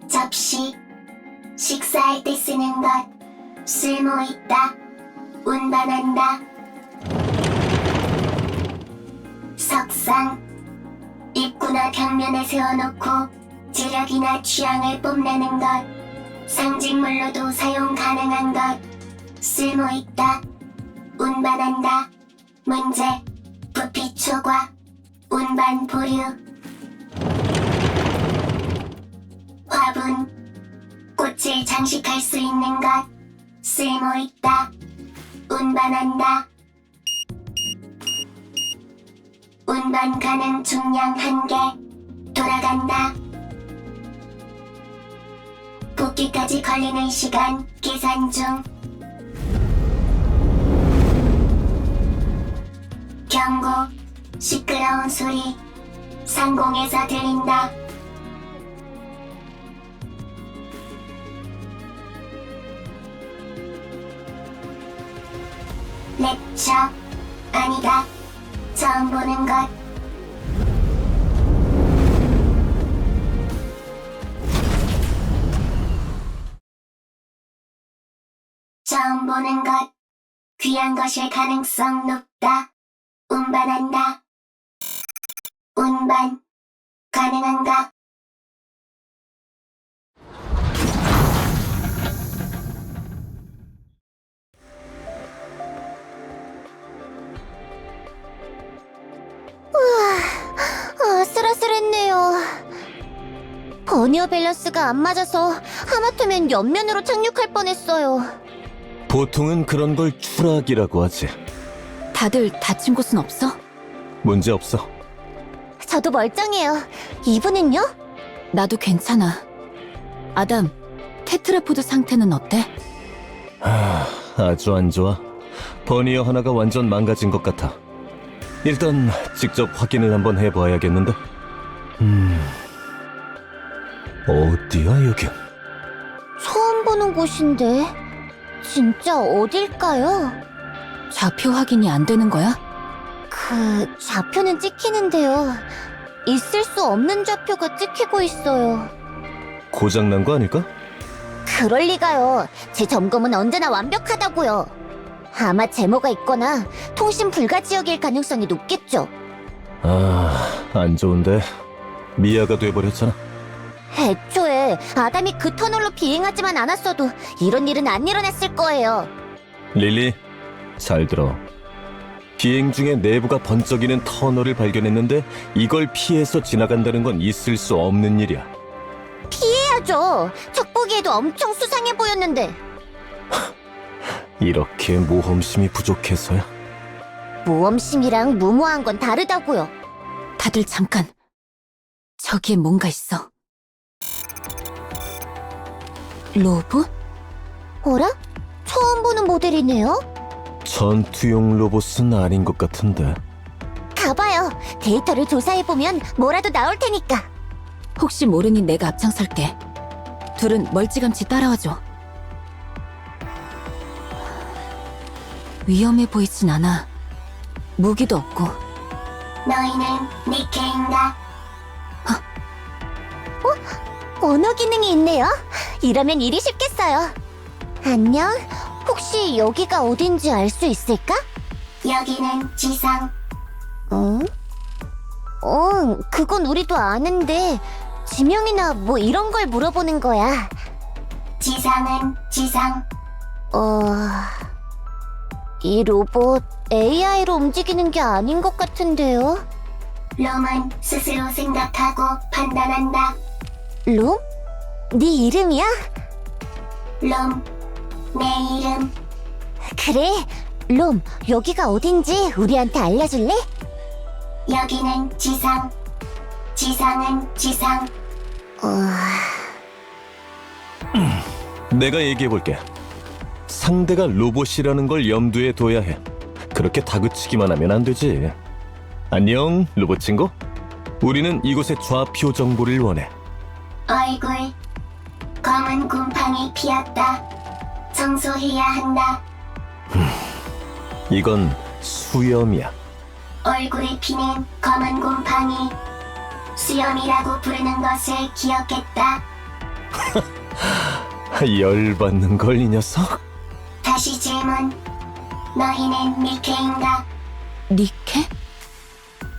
접시, 식사할 때 쓰는 것, 쓸모있다, 운반한다. 석상, 입구나 벽면에 세워놓고 지력이나 취향을 뽐내는 것, 상징물로도 사용 가능한 것, 쓸모있다, 운반한다. 문제, 부피 초과, 운반 보류. 화분, 꽃을 장식할 수 있는 것, 쓸모있다, 운반한다. 운반 가능 중량 1개, 돌아간다. 복귀까지 걸리는 시간 계산 중. 경고, 시끄러운 소리, 상공에서 들린다. 렉처, 아니다. 처음 보는 것. 처음 보는 것. 귀한 것일 가능성 높다. 운반한다. 운반 가능한가? 아슬아슬했네요. 버니어 밸런스가 안 맞아서 하마터면 옆면으로 착륙할 뻔했어요. 보통은 그런 걸 추락이라고 하지. 다들 다친 곳은 없어? 문제 없어. 저도 멀쩡해요. 이분은요? 나도 괜찮아. 아담, 테트라포드 상태는 어때? 아주 안 좋아. 버니어 하나가 완전 망가진 것 같아. 일단 직접 확인을 한번 해봐야겠는데. 어디야 여긴? 처음 보는 곳인데 진짜 어딜까요? 좌표 확인이 안 되는 거야? 좌표는 찍히는데요. 있을 수 없는 좌표가 찍히고 있어요. 고장난 거 아닐까? 그럴 리가요. 제 점검은 언제나 완벽하다고요. 아마 제모가 있거나 통신 불가 지역일 가능성이 높겠죠. 안 좋은데. 미아가 돼버렸잖아. 애초에 아담이 그 터널로 비행하지만 않았어도 이런 일은 안 일어났을 거예요. 릴리, 잘 들어. 비행 중에 내부가 번쩍이는 터널을 발견했는데 이걸 피해서 지나간다는 건 있을 수 없는 일이야. 해야죠. 척 보기에도 엄청 수상해 보였는데. 이렇게 모험심이 부족해서야. 모험심이랑 무모한 건 다르다고요. 다들 잠깐. 저기에 뭔가 있어. 로봇? 어라? 처음 보는 모델이네요? 전투용 로봇은 아닌 것 같은데. 가봐요. 데이터를 조사해보면 뭐라도 나올 테니까. 혹시 모르니 내가 앞장설게. 둘은 멀찌감치 따라와줘. 위험해 보이진 않아. 무기도 없고. 너희는 니케인가? 언어 기능이 있네요. 이러면 일이 쉽겠어요. 안녕. 혹시 여기가 어딘지 알 수 있을까? 여기는 지상. 그건 우리도 아는데 지명이나 뭐 이런 걸 물어보는 거야. 지상은 지상. 이 로봇 AI로 움직이는 게 아닌 것 같은데요? 롬은 스스로 생각하고 판단한다. 롬? 네 이름이야? 롬, 내 이름. 그래, 롬, 여기가 어딘지 우리한테 알려줄래? 여기는 지상. 지상은 지상. 내가 얘기해볼게. 상대가 로봇이라는 걸 염두에 둬야 해. 그렇게 다그치기만 하면 안 되지. 안녕, 로봇 친구. 우리는 이곳의 좌표 정보를 원해. 얼굴. 검은 곰팡이 피었다. 청소해야 한다. 이건 수염이야. 얼굴에 피는 검은 곰팡이. 수염이라고 부르는 것을 기억했다. 열받는 걸 이 녀석. 다시 질문. 너희는 니케인가? 니케?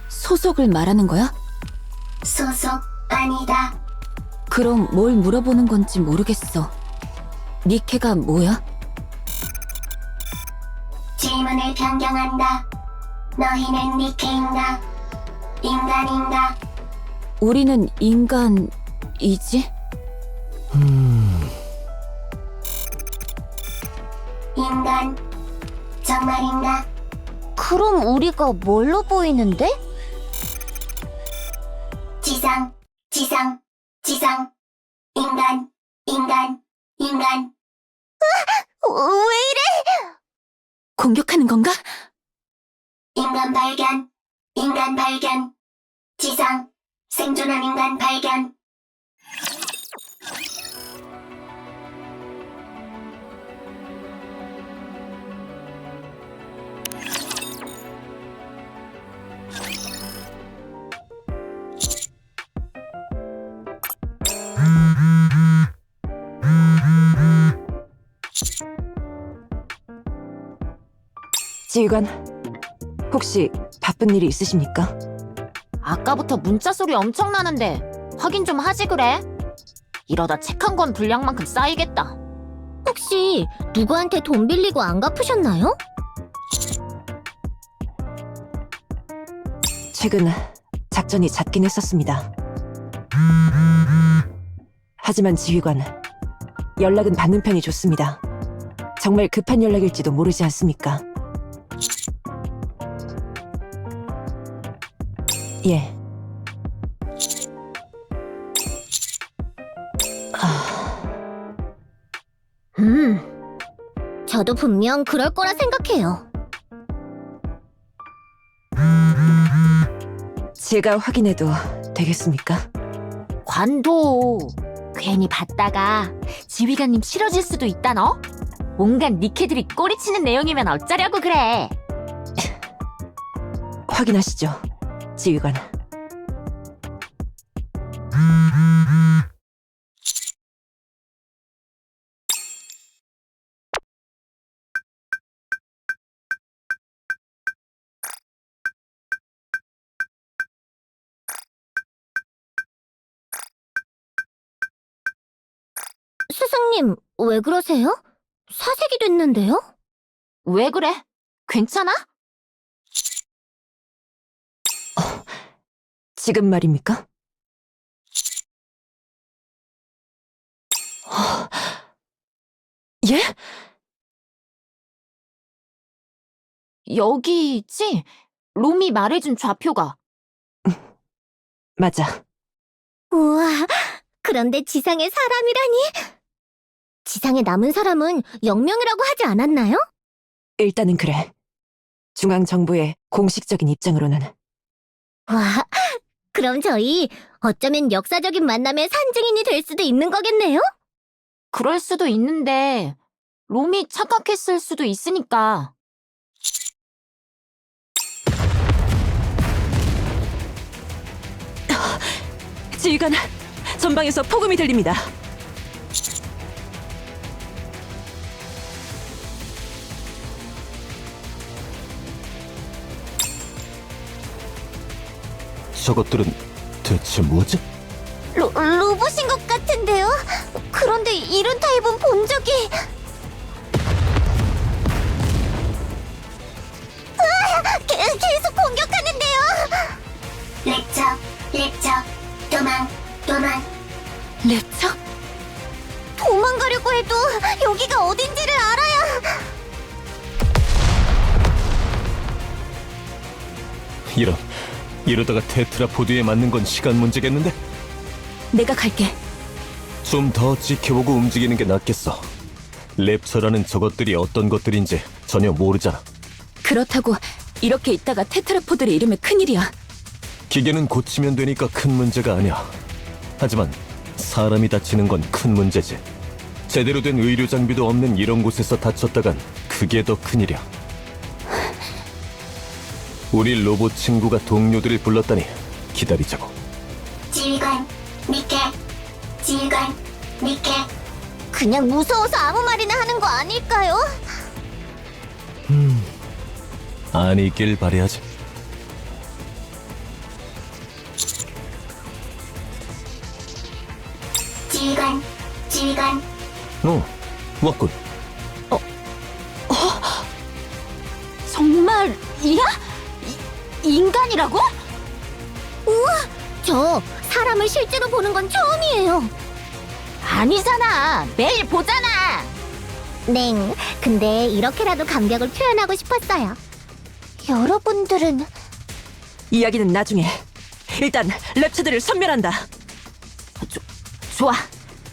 소속을 말하는 거야? 소속 아니다. 그럼 뭘 물어보는 건지 모르겠어. 니케가 뭐야? 질문을 변경한다. 너희는 니케인가? 인간인가? 우리는 인간이지? 인간. 정말인가? 그럼 우리가 뭘로 보이는데? 지상, 지상, 지상. 인간, 인간, 인간. 왜 이래? 공격하는 건가? 인간 발견, 인간 발견. 지상, 생존한 인간 발견. 지휘관, 혹시 바쁜 일이 있으십니까? 아까부터 문자 소리 엄청 나는데 확인 좀 하지 그래? 이러다 책 한 권 분량만큼 쌓이겠다. 혹시 누구한테 돈 빌리고 안 갚으셨나요? 최근 작전이 잦긴 했었습니다. 하지만 지휘관, 연락은 받는 편이 좋습니다. 정말 급한 연락일지도 모르지 않습니까? 예. 저도 분명 그럴 거라 생각해요. 제가 확인해도 되겠습니까? 관도 괜히 받다가 지휘관님 싫어질 수도 있다 너? 온갖 니케들이 꼬리치는 내용이면 어쩌려고 그래. 확인하시죠, 지휘관. 스승님, 왜 그러세요? 사색이 됐는데요? 왜 그래? 괜찮아? 지금 말입니까? 예? 여기지? 롬이 말해준 좌표가. 맞아. 우와, 그런데 지상에 사람이라니? 지상에 남은 사람은 0명이라고 하지 않았나요? 일단은 그래. 중앙정부의 공식적인 입장으로는. 와, 그럼 저희 어쩌면 역사적인 만남의 산증인이 될 수도 있는 거겠네요? 그럴 수도 있는데 롬이 착각했을 수도 있으니까. 지휘관, 전방에서 폭음이 들립니다. 저것들은 대체 뭐지? 로봇인 것 같은데요? 그런데 이런 타입은 본 적이... 계속 공격하는데요! 렉처, 렉처. 도망, 도망. 랩처? 도망가려고 해도 여기가 어딘지를 알아야... 이러다가 테트라포드에 맞는 건 시간 문제겠는데? 내가 갈게. 좀 더 지켜보고 움직이는 게 낫겠어. 랩처라는 저것들이 어떤 것들인지 전혀 모르잖아. 그렇다고 이렇게 있다가 테트라포드를 잃으면 큰일이야. 기계는 고치면 되니까 큰 문제가 아니야. 하지만 사람이 다치는 건 큰 문제지. 제대로 된 의료 장비도 없는 이런 곳에서 다쳤다간 그게 더 큰일이야. 우리 로봇 친구가 동료들을 불렀다니 기다리자고. 지휘관 니케. 지휘관 니케. 그냥 무서워서 아무 말이나 하는 거 아닐까요? 아니길 바래야지. 지휘관. 지휘관. 왔군. 정말이야? 인간이라고? 우와! 저 사람을 실제로 보는 건 처음이에요. 아니잖아. 매일 보잖아. 네, 근데 이렇게라도 감격을 표현하고 싶었어요. 여러분들은 이야기는 나중에. 일단 랩처들을 섬멸한다. 좋아.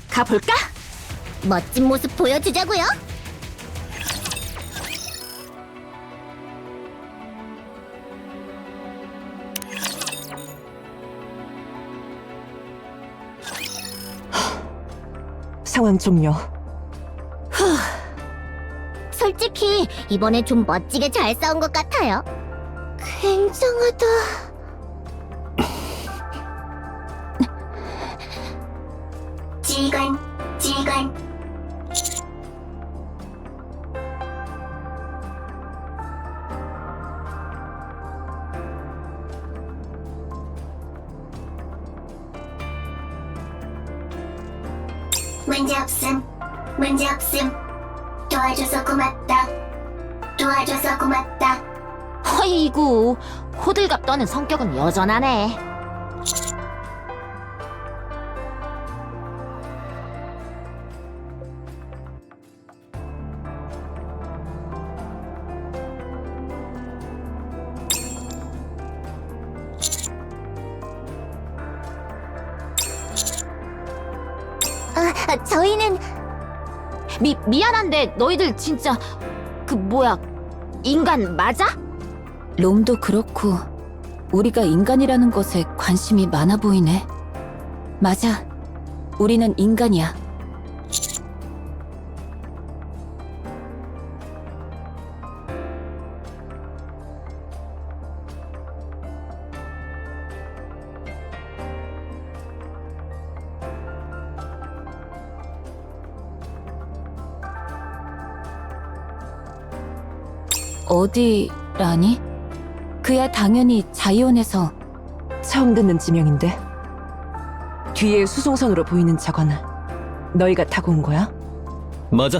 가볼까? 멋진 모습 보여주자고요. 상황 종료. 솔직히 이번에 좀 멋지게 잘 싸운 것 같아요. 굉장하다. 지휘관. 지휘관. 문제없음. 문제없음. 도와줘서 고맙다. 도와줘서 고맙다. 허이구, 호들갑 떠는 성격은 여전하네. 저희는 미안한데 너희들 진짜 인간 맞아? 롬도 그렇고 우리가 인간이라는 것에 관심이 많아 보이네. 맞아. 우리는 인간이야. 어디라니? 그야 당연히 자이온에서. 처음 듣는 지명인데. 뒤에 수송선으로 보이는 저거는 너희가 타고 온 거야? 맞아.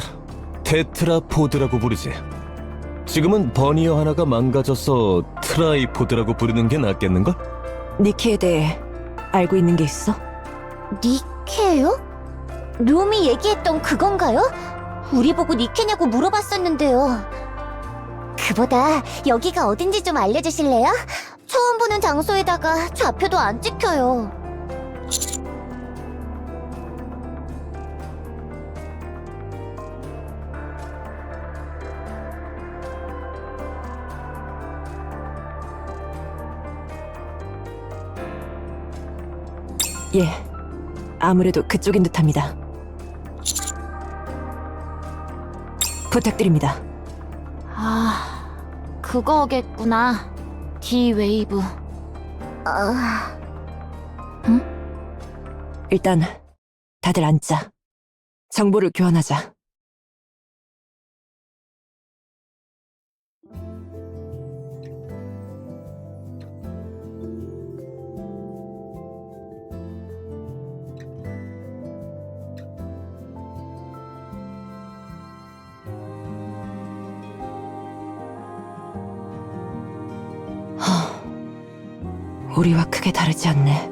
테트라포드라고 부르지. 지금은 버니어 하나가 망가져서 트라이포드라고 부르는 게 낫겠는걸? 니키에 대해 알고 있는 게 있어? 니케요? 룸이 얘기했던 그건가요? 우리 보고 니케냐고 물어봤었는데요. 그보다 여기가 어딘지 좀 알려주실래요? 처음 보는 장소에다가 좌표도 안 찍혀요. 예, 아무래도 그쪽인 듯합니다. 부탁드립니다. 그거겠구나. D-웨이브. 일단 다들 앉자. 정보를 교환하자. 우리와 크게 다르지 않네.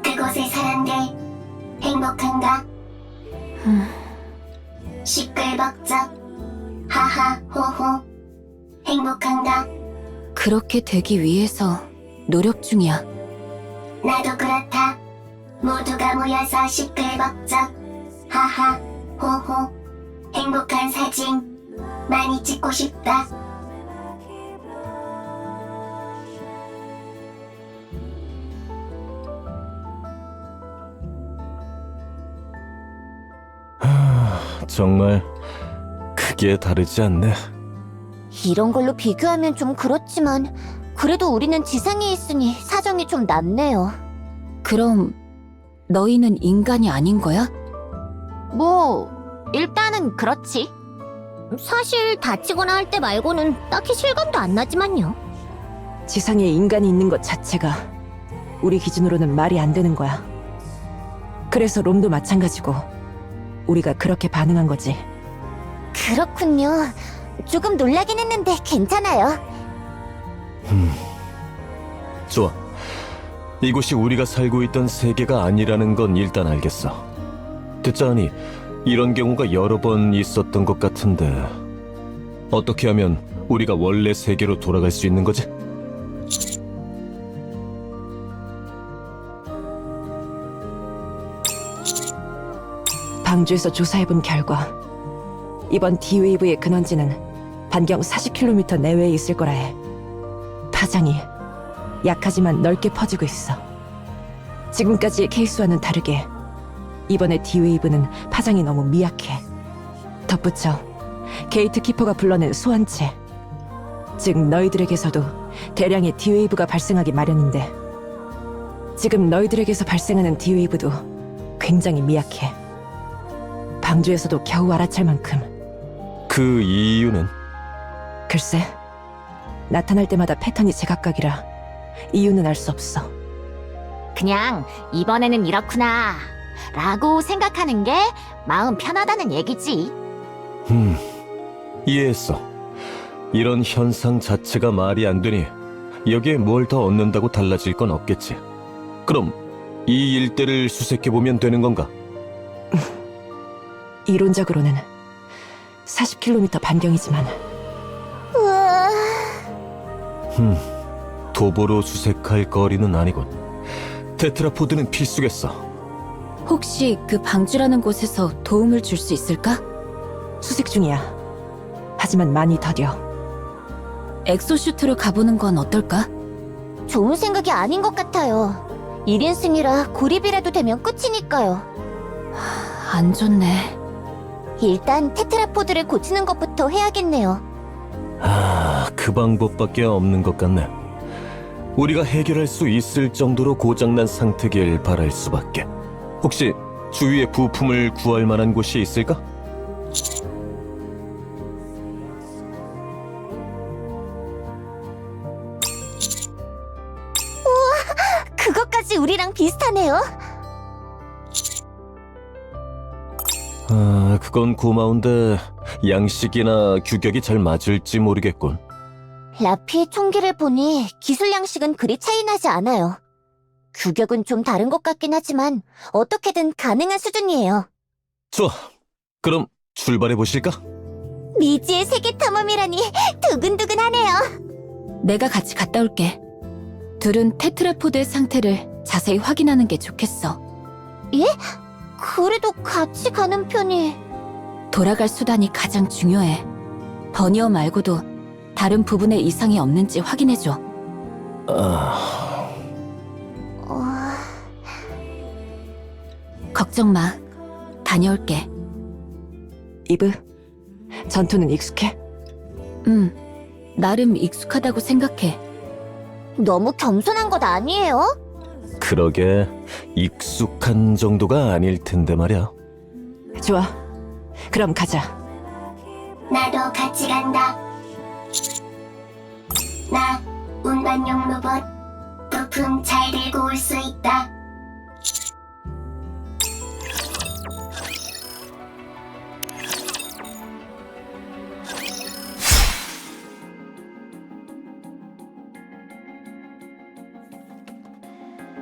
그곳의 사람들 행복한가? 시끌벅적 하하호호 행복한가? 그렇게 되기 위해서 노력 중이야. 나도 그렇다. 모두가 모여서 시끌벅적 하하호호 행복한 사진 많이 찍고 싶다. 정말 크게 다르지 않네. 이런 걸로 비교하면 좀 그렇지만 그래도 우리는 지상에 있으니 사정이 좀 낫네요. 그럼 너희는 인간이 아닌 거야? 뭐, 일단은 그렇지. 사실 다치거나 할 때 말고는 딱히 실감도 안 나지만요. 지상에 인간이 있는 것 자체가 우리 기준으로는 말이 안 되는 거야. 그래서 롬도 마찬가지고 우리가 그렇게 반응한 거지. 그렇군요. 조금 놀라긴 했는데 괜찮아요. 좋아. 이곳이 우리가 살고 있던 세계가 아니라는 건 일단 알겠어. 듣자 하니 이런 경우가 여러 번 있었던 것 같은데 어떻게 하면 우리가 원래 세계로 돌아갈 수 있는 거지? 방주에서 조사해본 결과 이번 D웨이브의 근원지는 반경 40km 내외에 있을 거라 해. 파장이 약하지만 넓게 퍼지고 있어. 지금까지의 케이스와는 다르게 이번에 D웨이브는 파장이 너무 미약해. 덧붙여 게이트키퍼가 불러낸 소환체, 즉 너희들에게서도 대량의 D웨이브가 발생하기 마련인데 지금 너희들에게서 발생하는 D웨이브도 굉장히 미약해. 방주에서도 겨우 알아챌 만큼. 그 이유는? 글쎄, 나타날 때마다 패턴이 제각각이라 이유는 알 수 없어. 그냥 이번에는 이렇구나 라고 생각하는 게 마음 편하다는 얘기지. 이해했어. 이런 현상 자체가 말이 안 되니 여기에 뭘 더 얻는다고 달라질 건 없겠지. 그럼 이 일대를 수색해보면 되는 건가? 이론적으로는 40km 반경이지만 우와. 도보로 수색할 거리는 아니군. 테트라포드는 필수겠어. 혹시 그 방주라는 곳에서 도움을 줄 수 있을까? 수색 중이야. 하지만 많이 더뎌. 엑소슈트로 가보는 건 어떨까? 좋은 생각이 아닌 것 같아요. 1인승이라 고립이라도 되면 끝이니까요. 안 좋네. 일단 테트라포드를 고치는 것부터 해야겠네요. 그 방법밖에 없는 것 같네. 우리가 해결할 수 있을 정도로 고장난 상태길 바랄 수밖에. 혹시 주위에 부품을 구할 만한 곳이 있을까? 그것까지 우리랑 비슷하네요. 그건 고마운데 양식이나 규격이 잘 맞을지 모르겠군. 라피의 총기를 보니 기술 양식은 그리 차이 나지 않아요. 규격은 좀 다른 것 같긴 하지만 어떻게든 가능한 수준이에요. 좋아. 그럼 출발해 보실까? 미지의 세계 탐험이라니 두근두근하네요. 내가 같이 갔다 올게. 둘은 테트라포드의 상태를 자세히 확인하는 게 좋겠어. 그래도 같이 가는 편이... 돌아갈 수단이 가장 중요해. 버니어 말고도 다른 부분에 이상이 없는지 확인해줘. 걱정 마. 다녀올게. 이브, 전투는 익숙해? 나름 익숙하다고 생각해. 너무 겸손한 것 아니에요? 그러게 익숙한 정도가 아닐 텐데 말이야. 좋아. 그럼 가자. 나도 같이 간다. 나 운반용 로봇 부품 잘 들고 올 수 있다.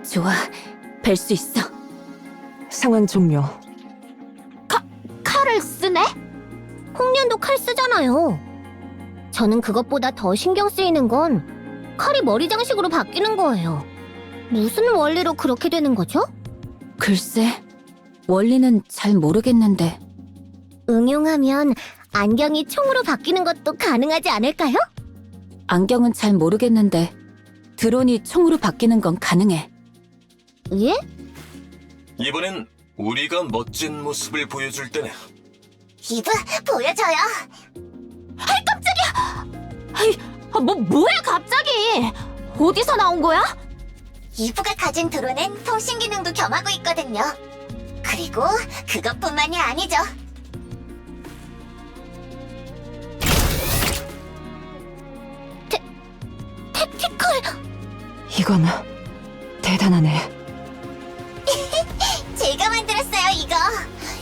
좋아. 뵐 수 있어. 상황 종료. 칼을 쓰네? 홍련도 칼 쓰잖아요. 저는 그것보다 더 신경 쓰이는 건 칼이 머리 장식으로 바뀌는 거예요. 무슨 원리로 그렇게 되는 거죠? 글쎄, 원리는 잘 모르겠는데. 응용하면 안경이 총으로 바뀌는 것도 가능하지 않을까요? 안경은 잘 모르겠는데 드론이 총으로 바뀌는 건 가능해. 예? 이번엔 우리가 멋진 모습을 보여줄 때네. 이브, 보여줘요. 뭐야 갑자기! 어디서 나온 거야? 이브가 가진 드론은 통신 기능도 겸하고 있거든요. 그리고 그것뿐만이 아니죠. 택티컬! 이건 대단하네. 제가 만들었어요, 이거.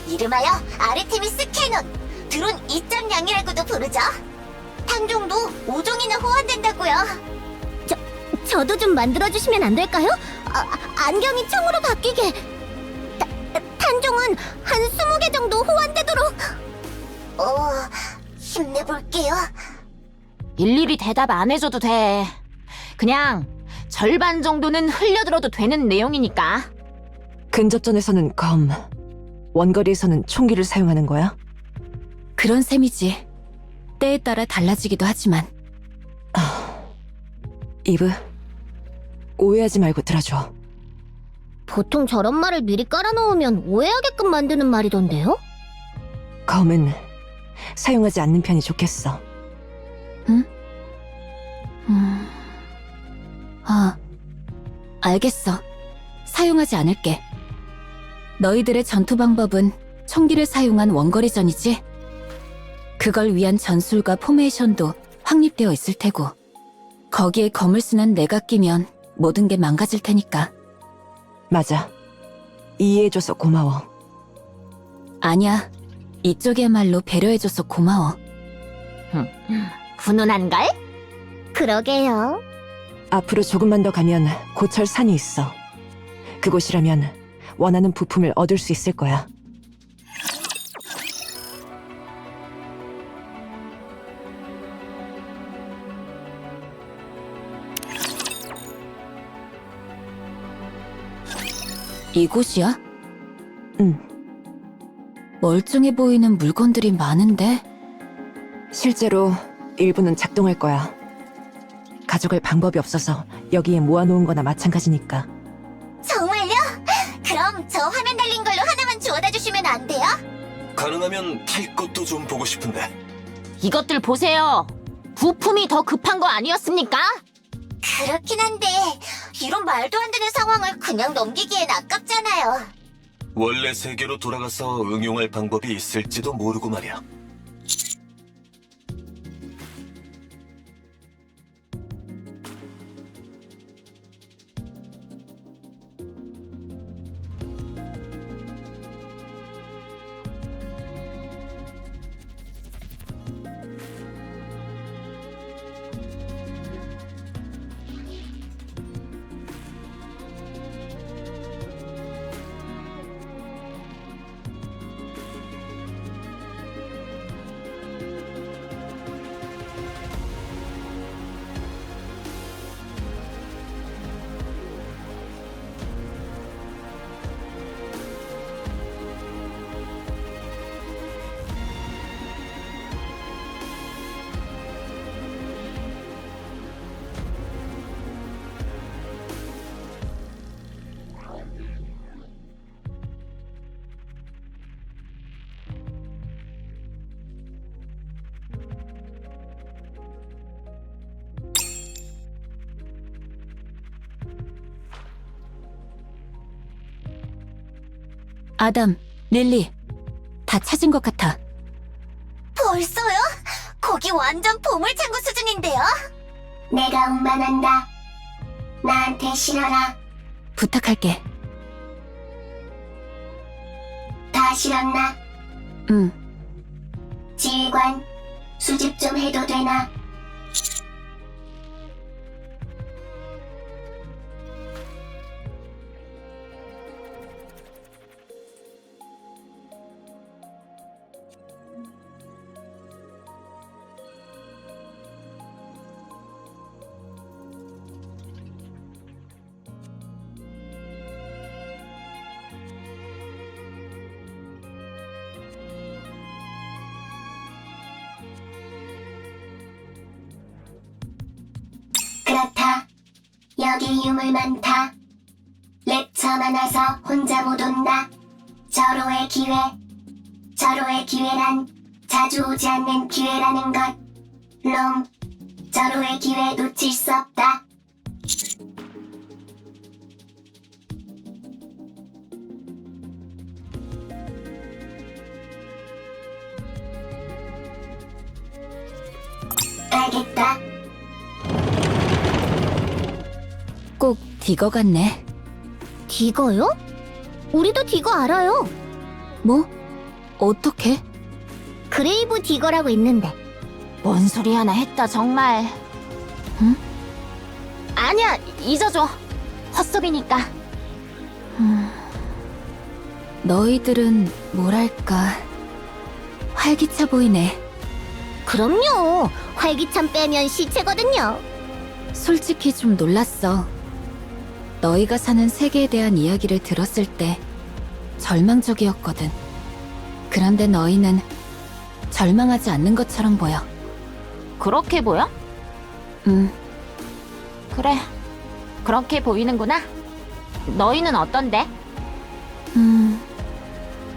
이름하여 아르테미스 캐논. 드론 2.0이라고도 부르죠. 탄종도 5종이나 호환된다고요. 저도 좀 만들어주시면 안 될까요? 안경이 총으로 바뀌게. 탄종은 한 20개 정도 호환되도록. 힘내볼게요. 일일이 대답 안 해줘도 돼. 그냥 절반 정도는 흘려들어도 되는 내용이니까. 근접전에서는 검, 원거리에서는 총기를 사용하는 거야? 그런 셈이지. 때에 따라 달라지기도 하지만. 이브, 오해하지 말고 들어줘. 보통 저런 말을 미리 깔아놓으면 오해하게끔 만드는 말이던데요? 검은 사용하지 않는 편이 좋겠어. 알겠어. 사용하지 않을게. 너희들의 전투 방법은 총기를 사용한 원거리전이지? 그걸 위한 전술과 포메이션도 확립되어 있을 테고, 거기에 검을 쓰는 내가 끼면 모든 게 망가질 테니까. 맞아. 이해해줘서 고마워. 아니야. 이쪽이야말로 배려해줘서 고마워. 훈훈한걸? 그러게요. 앞으로 조금만 더 가면 고철 산이 있어. 그곳이라면 원하는 부품을 얻을 수 있을 거야. 이곳이야? 응. 멀쩡해 보이는 물건들이 많은데? 실제로 일부는 작동할 거야. 가져갈 방법이 없어서 여기에 모아놓은 거나 마찬가지니까. 정말요? 그럼 저 화면 달린 걸로 하나만 주워다 주시면 안 돼요? 가능하면 탈 것도 좀 보고 싶은데. 이것들 보세요. 부품이 더 급한 거 아니었습니까? 그렇긴 한데 이런 말도 안 되는 상황을 그냥 넘기기엔 아깝잖아요. 원래 세계로 돌아가서 응용할 방법이 있을지도 모르고 말이야. 아담, 릴리, 다 찾은 것 같아. 벌써요? 거기 완전 보물창고 수준인데요? 내가 운반한다. 나한테 실어라. 부탁할게. 다 실었나? 응. 지휘관, 수집 좀 해도 되나? 그렇다. 여기 유물 많다. 렉처 많아서 혼자 못 온다. 절호의 기회. 절호의 기회란 자주 오지 않는 기회라는 것. 롬, 절호의 기회 놓칠 수 없다. 알겠다. 꼭 디거 같네. 디거요? 우리도 디거 알아요. 뭐? 어떻게? 그레이브 디거라고 있는데. 뭔 소리 하나 했다 정말. 응? 아니야, 잊어줘. 헛소리니까. 너희들은 뭐랄까 활기차 보이네. 그럼요. 활기찬 빼면 시체거든요. 솔직히 좀 놀랐어. 너희가 사는 세계에 대한 이야기를 들었을 때 절망적이었거든. 그런데 너희는 절망하지 않는 것처럼 보여. 그렇게 보여? 그래. 그렇게 보이는구나. 너희는 어떤데?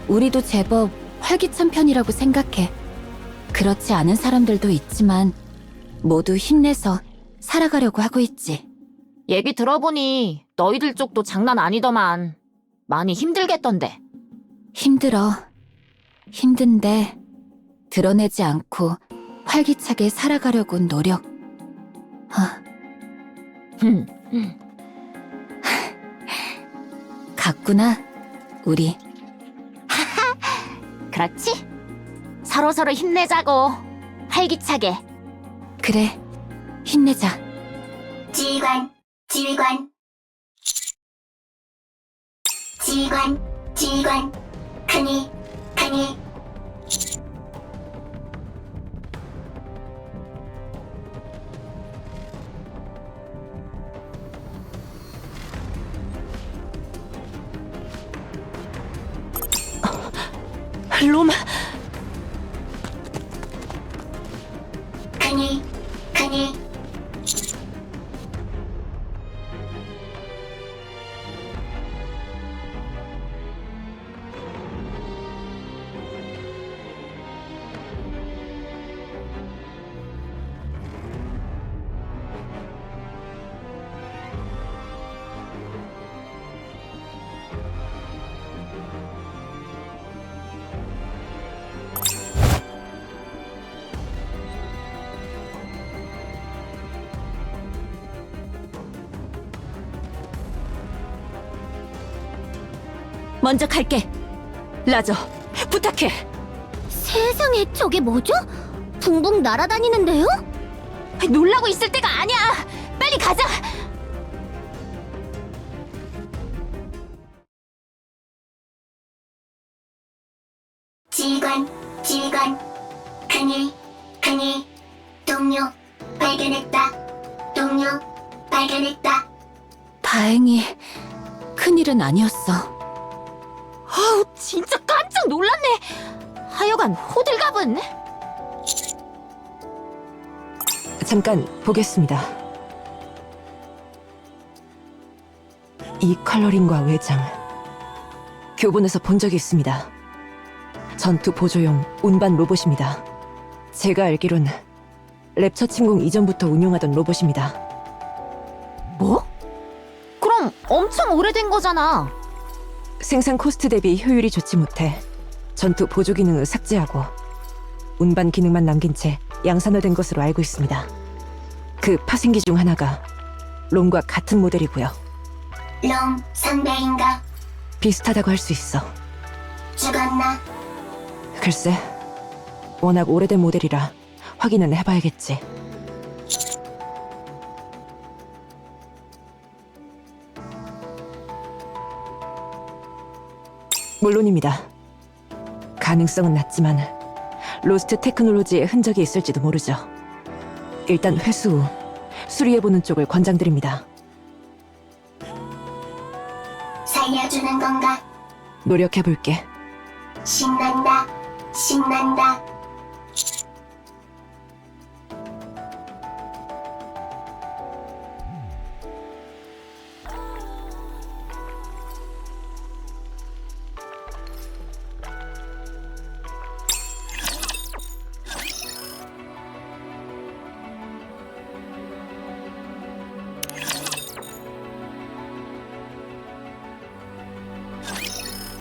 우리도 제법 활기찬 편이라고 생각해. 그렇지 않은 사람들도 있지만 모두 힘내서 살아가려고 하고 있지. 얘기 들어보니 너희들 쪽도 장난 아니더만. 많이 힘들겠던데. 힘들어. 힘든데 드러내지 않고 활기차게 살아가려고 노력. 같구나, 우리. 그렇지? 서로서로 힘내자고. 활기차게. 그래, 힘내자. 지휘관, 지휘관. 지휘관, 지휘관. 큰이, 큰이. 롬, 큰이, 큰이. 먼저 갈게. 라저, 부탁해. 세상에, 저게 뭐죠? 붕붕 날아다니는데요? 놀라고 있을 때가 아니야. 빨리 가자. 지휘관, 지휘관. 큰이, 큰이. 동료, 발견했다. 동료, 발견했다. 다행히 큰일은 아니었어. 아우, 진짜 깜짝 놀랐네. 하여간 호들갑은. 잠깐 보겠습니다. 이 컬러링과 외장 교본에서 본 적이 있습니다. 전투 보조용 운반 로봇입니다. 제가 알기론 랩처 침공 이전부터 운용하던 로봇입니다. 뭐? 그럼 엄청 오래된 거잖아. 생산 코스트 대비 효율이 좋지 못해 전투 보조 기능을 삭제하고 운반 기능만 남긴 채 양산화된 것으로 알고 있습니다. 그 파생기 중 하나가 롬과 같은 모델이고요. 롬, 상대인가? 비슷하다고 할 수 있어. 죽었나? 글쎄, 워낙 오래된 모델이라 확인은 해봐야겠지. 물론입니다. 가능성은 낮지만 로스트 테크놀로지의 흔적이 있을지도 모르죠. 일단 회수 후 수리해보는 쪽을 권장드립니다. 살려주는 건가? 노력해볼게. 신난다, 신난다.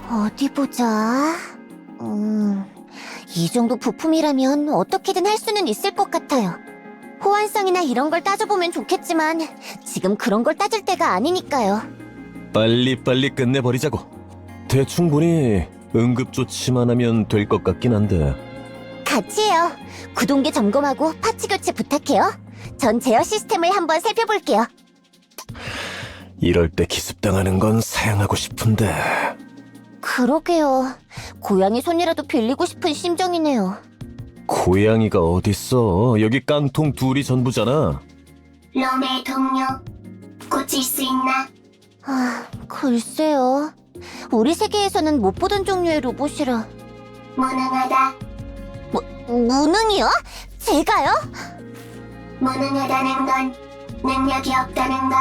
어디 보자. 이 정도 부품이라면 어떻게든 할 수는 있을 것 같아요. 호환성이나 이런 걸 따져보면 좋겠지만 지금 그런 걸 따질 때가 아니니까요. 빨리빨리 끝내버리자고. 대충 보니 응급조치만 하면 될 것 같긴 한데. 같이 해요. 구동계 점검하고 파츠 교체 부탁해요. 전 제어 시스템을 한번 살펴볼게요. 이럴 때 기습당하는 건 사양하고 싶은데. 그러게요. 고양이 손이라도 빌리고 싶은 심정이네요. 고양이가 어딨어. 여기 깡통 둘이 전부잖아. 롬의 동료, 고칠 수 있나? 아, 글쎄요. 우리 세계에서는 못 보던 종류의 로봇이라. 무능하다. 무능이요? 제가요? 무능하다는 건 능력이 없다는 것.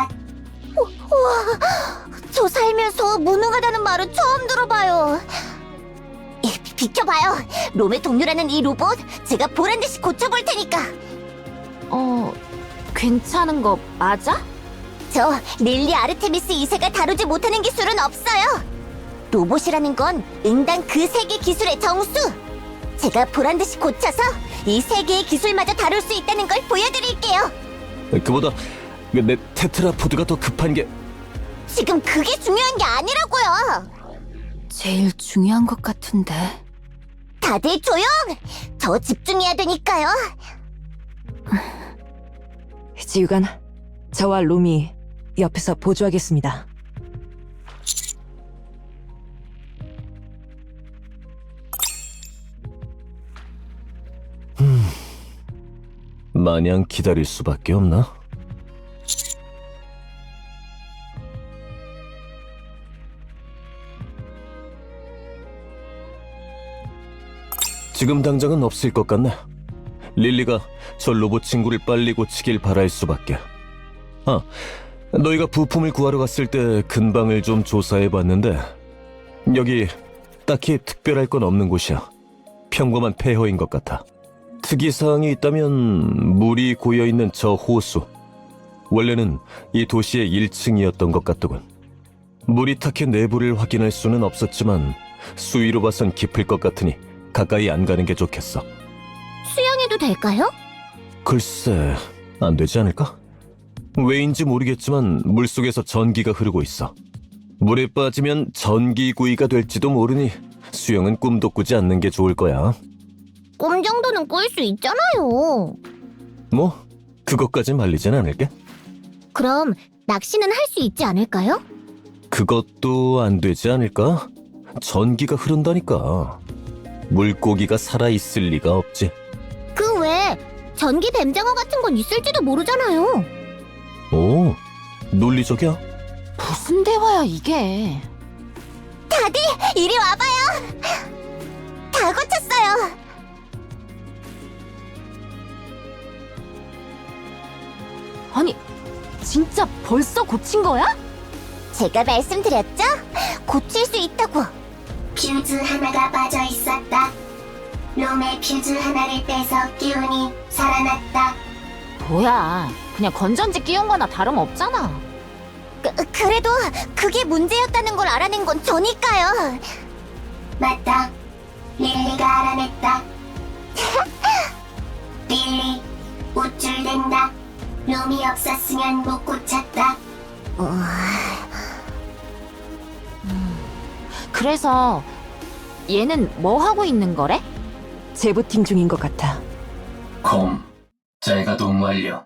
저 살면서 무능하다는 말은 처음 들어봐요. 비켜봐요. 롬의 동료라는 이 로봇 제가 보란 듯이 고쳐볼 테니까. 괜찮은 거 맞아? 저 릴리 아르테미스 2세가 다루지 못하는 기술은 없어요. 로봇이라는 건 응당 그 세계 기술의 정수. 제가 보란 듯이 고쳐서 이 세계의 기술마저 다룰 수 있다는 걸 보여드릴게요. 그보다 내 테트라포드가 더 급한 게. 지금 그게 중요한 게 아니라고요. 제일 중요한 것 같은데. 다들 조용! 저 집중해야 되니까요. 지휘관, 저와 롬이 옆에서 보조하겠습니다. 마냥 기다릴 수밖에 없나? 지금 당장은 없을 것 같네. 릴리가 저 로봇 친구를 빨리 고치길 바랄 수밖에. 아, 너희가 부품을 구하러 갔을 때 근방을 좀 조사해봤는데 여기 딱히 특별할 건 없는 곳이야. 평범한 폐허인 것 같아. 특이사항이 있다면 물이 고여있는 저 호수. 원래는 이 도시의 1층이었던 것 같더군. 물이 탁해 내부를 확인할 수는 없었지만 수위로 봐선 깊을 것 같으니 가까이 안 가는 게 좋겠어. 수영해도 될까요? 글쎄, 안 되지 않을까? 왜인지 모르겠지만 물속에서 전기가 흐르고 있어. 물에 빠지면 전기구이가 될지도 모르니 수영은 꿈도 꾸지 않는 게 좋을 거야. 꿈 정도는 꿀 수 있잖아요. 뭐, 그것까지 말리진 않을게. 그럼 낚시는 할 수 있지 않을까요? 그것도 안 되지 않을까? 전기가 흐른다니까. 물고기가 살아있을 리가 없지. 그 외에 전기 뱀장어 같은 건 있을지도 모르잖아요. 오, 논리적이야. 무슨 대화야 이게? 다들 이리 와봐요. 다 고쳤어요. 아니, 진짜 벌써 고친 거야? 제가 말씀드렸죠? 고칠 수 있다고. 퓨즈 하나가 빠져 있었다. 롬의 퓨즈 하나를 빼서 끼우니 살아났다. 뭐야, 그냥 건전지 끼운 거나 다름없잖아. 그래도 그게 문제였다는 걸 알아낸 건 저니까요. 맞다. 릴리가 알아냈다. 릴리, 우쭐댄다. 롬이 없었으면 못 고쳤다. 그래서 얘는 뭐 하고 있는 거래? 재부팅 중인 것 같아. 콤, 재가동 완료.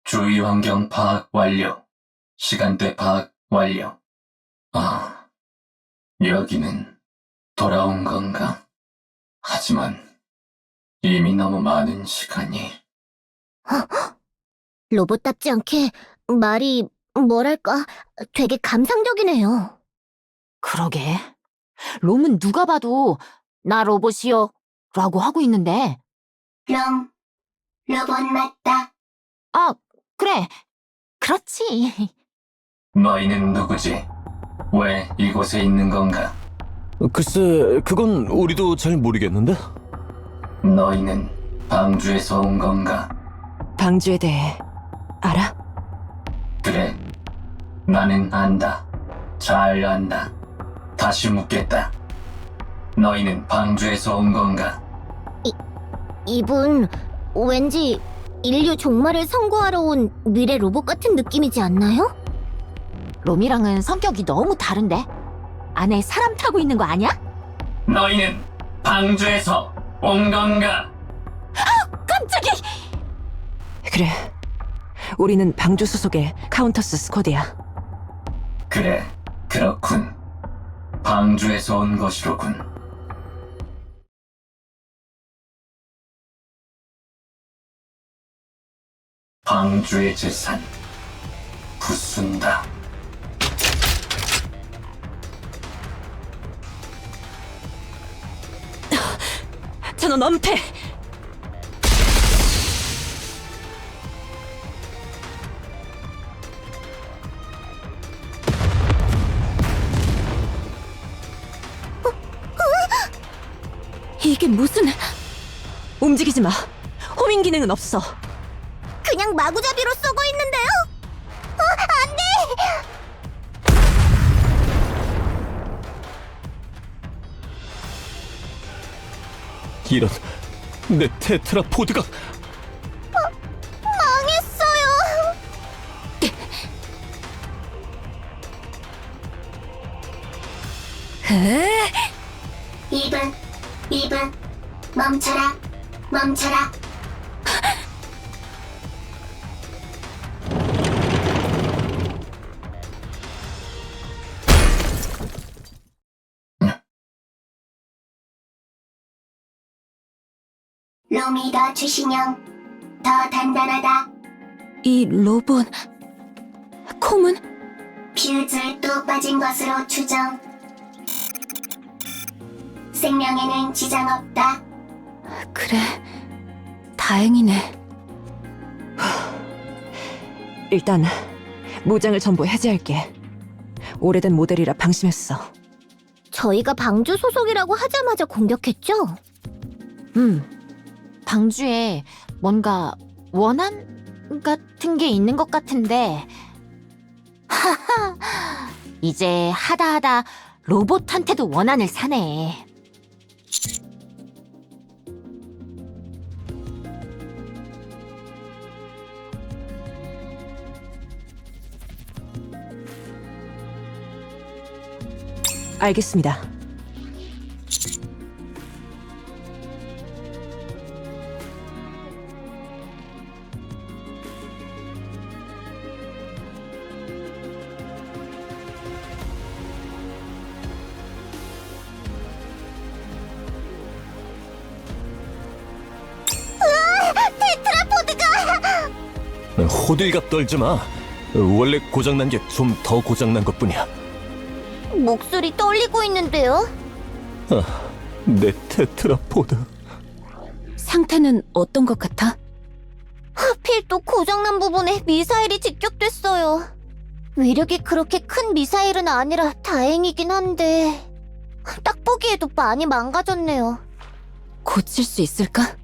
주위 환경 파악 완료. 시간대 파악 완료. 아, 여기는 돌아온 건가? 하지만 이미 너무 많은 시간이. 로봇답지 않게 말이 뭐랄까 되게 감상적이네요. 그러게. 롬은 누가 봐도 나 로봇이요 라고 하고 있는데. 롬, 로봇 맞다. 아, 그래. 그렇지. 너희는 누구지? 왜 이곳에 있는 건가? 글쎄, 그건 우리도 잘 모르겠는데? 너희는 방주에서 온 건가? 방주에 대해 알아? 그래, 나는 안다. 잘 안다. 다시 묻겠다. 너희는 방주에서 온 건가? 이분 왠지 인류 종말을 선고하러 온 미래 로봇 같은 느낌이지 않나요? 롬이랑은 성격이 너무 다른데? 안에 사람 타고 있는 거 아니야? 너희는 방주에서 온 건가? 깜짝이! 그래. 우리는 방주 소속의 카운터스 스쿼드야. 그래, 그렇군. 방주에서 온 것이로군. 방주의 재산 부순다. 저놈 엄폐! 이게 무슨... 움직이지 마. 호밍 기능은 없어. 그냥 마구잡이로 쏘고 있는데요? 안 돼! 이런, 내 테트라포드가 망했어요. 2분, 멈춰라, 멈춰라. 롬이 더 주신형, 더 단단하다. 이 로봇... 콤은? 퓨즈 또 빠진 것으로 추정. 생명에는 지장 없다. 그래... 다행이네. 일단 무장을 전부 해제할게. 오래된 모델이라 방심했어. 저희가 방주 소속이라고 하자마자 공격했죠? 방주에 뭔가 원한 같은 게 있는 것 같은데 하하 이제 하다하다 로봇한테도 원한을 사네. 알겠습니다. 호들갑 떨지 마. 원래 고장난 게 좀 더 고장난 것뿐이야. 목소리 떨리고 있는데요? 내 테트라포드. 상태는 어떤 것 같아? 하필 또 고장난 부분에 미사일이 직격됐어요. 위력이 그렇게 큰 미사일은 아니라 다행이긴 한데 딱 보기에도 많이 망가졌네요. 고칠 수 있을까?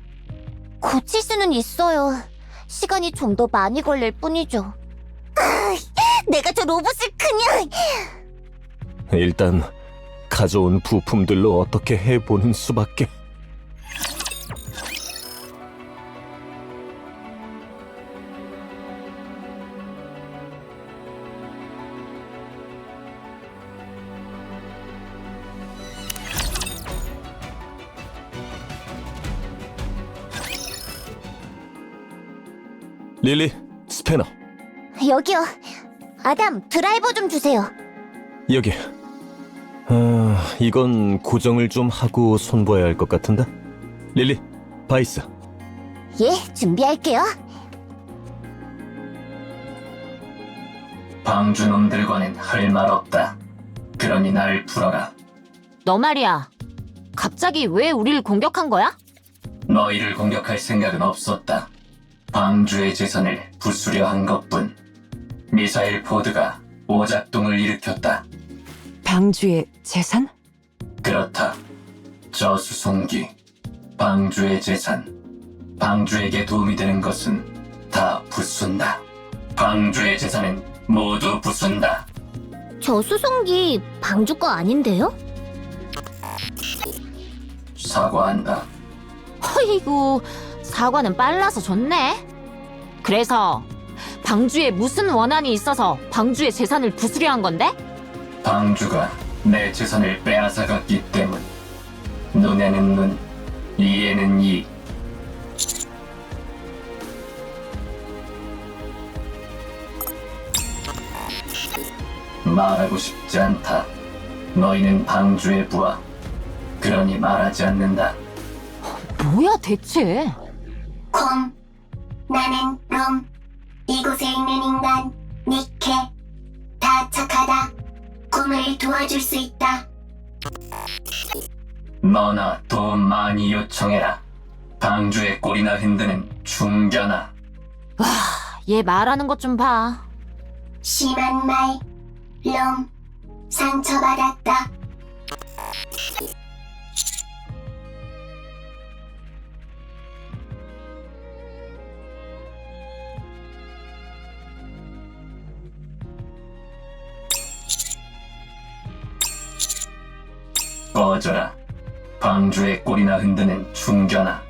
고칠 수는 있어요. 시간이 좀 더 많이 걸릴 뿐이죠. 내가 저 로봇을 그냥... 일단 가져온 부품들로 어떻게 해보는 수밖에. 릴리, 스패너. 여기요. 아담, 드라이버 좀 주세요. 여기. 이건 고정을 좀 하고 손봐야 할 것 같은데. 릴리, 바이스. 예, 준비할게요. 방주 놈들과는 할 말 없다. 그러니 날 풀어라. 너 말이야. 갑자기 왜 우리를 공격한 거야? 너희를 공격할 생각은 없었다. 방주의 재산을 부수려 한 것뿐. 미사일 포드가 오작동을 일으켰다. 방주의 재산? 그렇다. 저 수송기, 방주의 재산, 방주에게 도움이 되는 것은 다 부순다. 방주의 재산은 모두 부순다. 저 수송기 방주 거 아닌데요? 사과한다. 허이구, 사과는 빨라서 좋네. 그래서 방주에 무슨 원한이 있어서 방주의 재산을 부수려 한 건데? 방주가 내 재산을 빼앗아갔기 때문. 눈에는 눈, 이에는 이. 말하고 싶지 않다. 너희는 방주의 부하. 그러니 말하지 않는다. 뭐야 대체? 콤, 나는 롬. 이곳에 있는 인간, 니케. 다 착하다. 콤을 도와줄 수 있다. 너나 돈 많이 요청해라. 방주의 꼴이나 흔드는 중견아. 얘 말하는 것 좀 봐. 심한 말, 롬. 상처받았다. 꺼져라. 방주의 꼴이나 흔드는 중견아.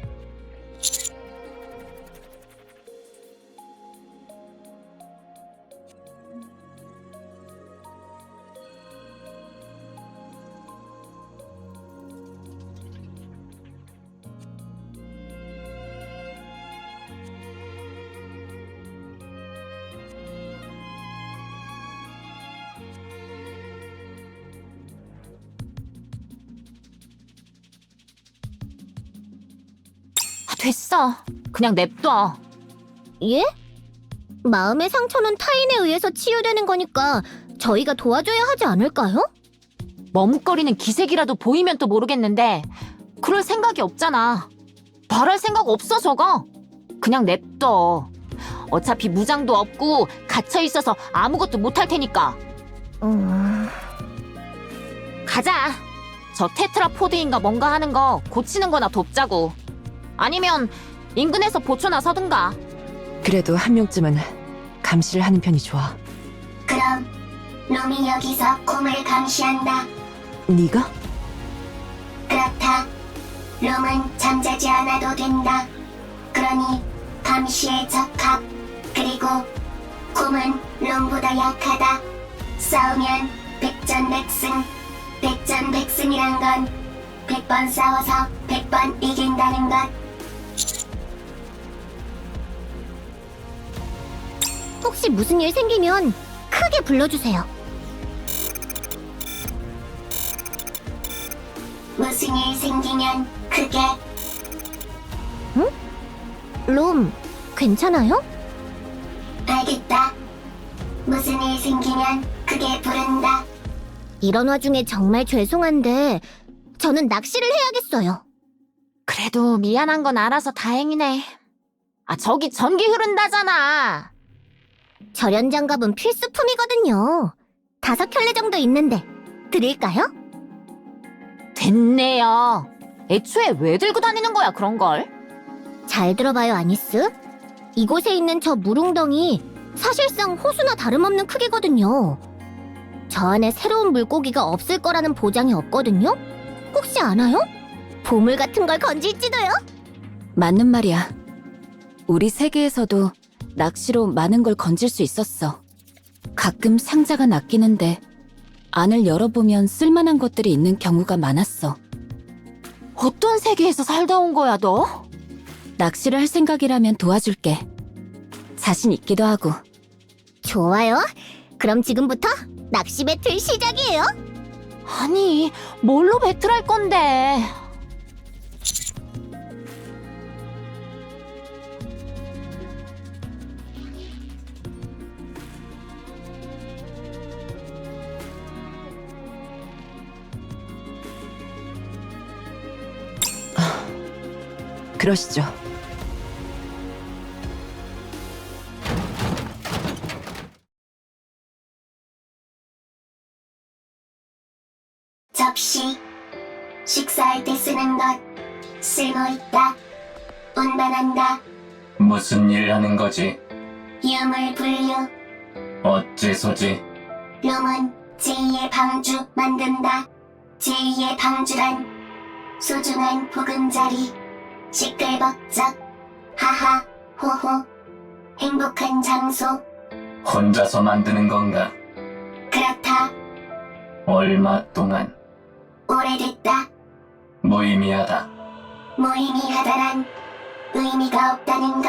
됐어. 그냥 냅둬. 예? 마음의 상처는 타인에 의해서 치유되는 거니까 저희가 도와줘야 하지 않을까요? 머뭇거리는 기색이라도 보이면 또 모르겠는데 그럴 생각이 없잖아. 말할 생각 없어 저거. 그냥 냅둬. 어차피 무장도 없고 갇혀있어서 아무것도 못할 테니까. 가자. 저 테트라포드인가 뭔가 하는 거 고치는 거나 돕자고. 아니면 인근에서 보초나 서든가. 그래도 한 명쯤은 감시를 하는 편이 좋아. 그럼 롬이 여기서 콤을 감시한다. 네가? 그렇다. 롬은 잠자지 않아도 된다. 그러니 감시에 적합. 그리고 콤은 롬보다 약하다. 싸우면 백전백승. 백전백승이란 건 100번 싸워서 100번 이긴다는 것. 혹시 무슨 일 생기면 크게 불러주세요. 무슨 일 생기면 크게. 롬, 괜찮아요? 알겠다. 무슨 일 생기면 크게 부른다. 이런 와중에 정말 죄송한데 저는 낚시를 해야겠어요. 그래도 미안한 건 알아서 다행이네. 아 저기 전기 흐른다잖아. 절연장갑은 필수품이거든요. 5켤레 정도 있는데 드릴까요? 됐네요. 애초에 왜 들고 다니는 거야 그런 걸? 잘 들어봐요, 아니스. 이곳에 있는 저 물웅덩이 사실상 호수나 다름없는 크기거든요. 저 안에 새로운 물고기가 없을 거라는 보장이 없거든요. 혹시 아나요? 보물 같은 걸 건질지도요? 맞는 말이야. 우리 세계에서도 낚시로 많은 걸 건질 수 있었어. 가끔 상자가 낚이는데 안을 열어보면 쓸만한 것들이 있는 경우가 많았어. 어떤 세계에서 살다 온 거야 너? 낚시를 할 생각이라면 도와줄게. 자신 있기도 하고. 좋아요. 그럼 지금부터 낚시 배틀 시작이에요. 아니 뭘로 배틀할 건데? 그러시죠. 접시. 식사할 때 쓰는 것. 쓸모있다. 운반한다. 무슨 일 하는 거지? 유물 분류. 어째서지? 롬은 제2의 방주 만든다. 제2의 방주란 소중한 보금자리. 시끌벅적. 하하. 호호. 행복한 장소. 혼자서 만드는 건가? 그렇다. 얼마 동안? 오래됐다. 무의미하다. 무의미하다란 의미가 없다는 것.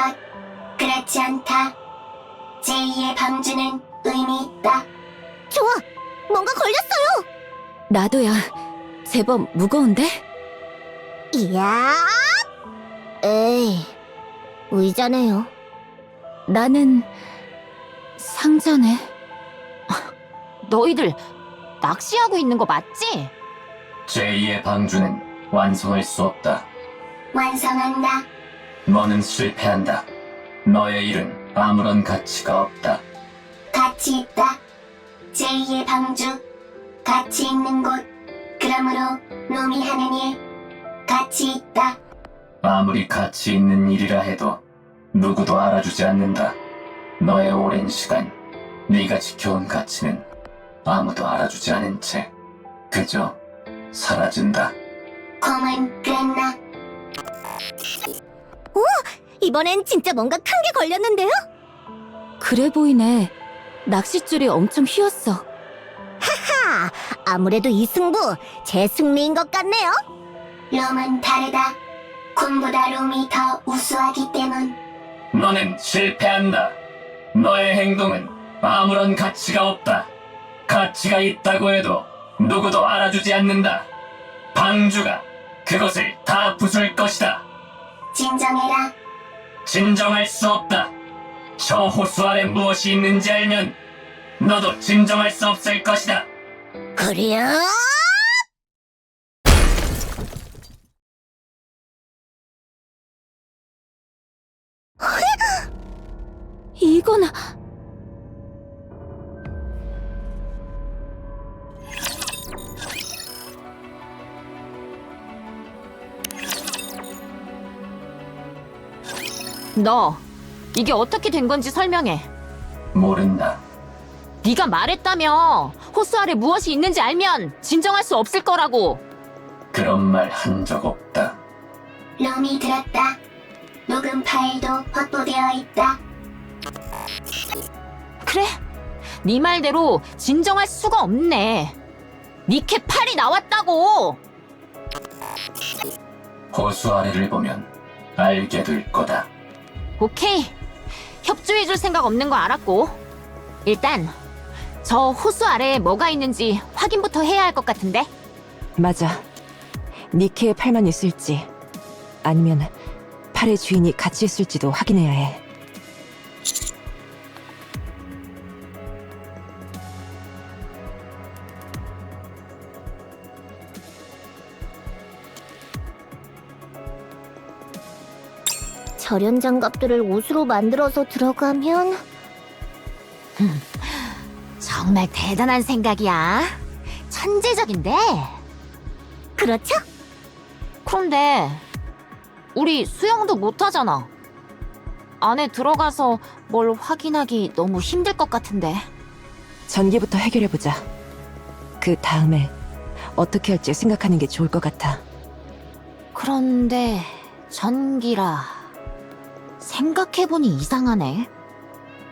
그렇지 않다. 제2의 방주는 의미 있다. 좋아! 뭔가 걸렸어요! 나도야. 제법 무거운데? 이야! 에이, 의자네요. 나는 상자네. 너희들 낚시하고 있는 거 맞지? 제2의 방주는 완성할 수 없다. 완성한다. 너는 실패한다. 너의 일은 아무런 가치가 없다. 가치 있다. 제2의 방주. 가치 있는 곳. 그러므로 놈이 하는 일. 가치 있다. 아무리 가치 있는 일이라 해도 누구도 알아주지 않는다. 너의 오랜 시간, 네가 지켜온 가치는 아무도 알아주지 않은 채 그저 사라진다. 곰은 그랬나? 이번엔 진짜 뭔가 큰 게 걸렸는데요? 그래 보이네. 낚싯줄이 엄청 휘었어. 하! 아무래도 이 승부 제 승리인 것 같네요. 롬은 다르다. 곰보다 롬이 더 우수하기 때문. 너는 실패한다. 너의 행동은 아무런 가치가 없다. 가치가 있다고 해도 누구도 알아주지 않는다. 방주가 그것을 다 부술 것이다. 진정해라. 진정할 수 없다. 저 호수 아래 무엇이 있는지 알면 너도 진정할 수 없을 것이다. 그래요? 이거나. 너, 이게 어떻게 된 건지 설명해. 모른다. 네가 말했다며. 호수 아래 무엇이 있는지 알면 진정할 수 없을 거라고. 그런 말 한 적 없다. 롬이 들었다. 녹음 파일도 확보되어 있다. 그래? 네 말대로 진정할 수가 없네. 니케 팔이 나왔다고. 호수 아래를 보면 알게 될 거다. 오케이. 협조해줄 생각 없는 거 알았고. 일단 저 호수 아래에 뭐가 있는지 확인부터 해야 할 것 같은데. 맞아. 니케의 팔만 있을지 아니면 팔의 주인이 같이 있을지도 확인해야 해. 절연 장갑들을 옷으로 만들어서 들어가면 정말 대단한 생각이야. 천재적인데. 그렇죠? 그런데 우리 수영도 못하잖아. 안에 들어가서 뭘 확인하기 너무 힘들 것 같은데. 전기부터 해결해보자. 그 다음에 어떻게 할지 생각하는 게 좋을 것 같아. 그런데 전기라. 생각해보니 이상하네.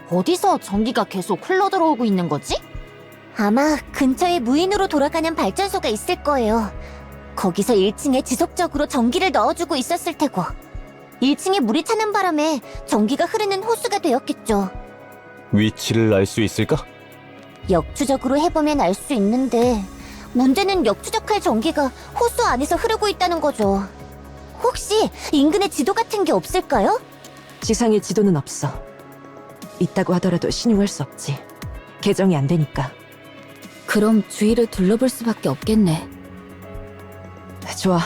어디서 전기가 계속 흘러들어오고 있는 거지? 아마 근처에 무인으로 돌아가는 발전소가 있을 거예요. 거기서 1층에 지속적으로 전기를 넣어주고 있었을 테고 1층에 물이 차는 바람에 전기가 흐르는 호수가 되었겠죠. 위치를 알 수 있을까? 역추적으로 해보면 알 수 있는데 문제는 역추적할 전기가 호수 안에서 흐르고 있다는 거죠. 혹시 인근에 지도 같은 게 없을까요? 지상에 지도는 없어. 있다고 하더라도 신용할 수 없지. 개정이 안 되니까. 그럼 주위를 둘러볼 수밖에 없겠네. 좋아.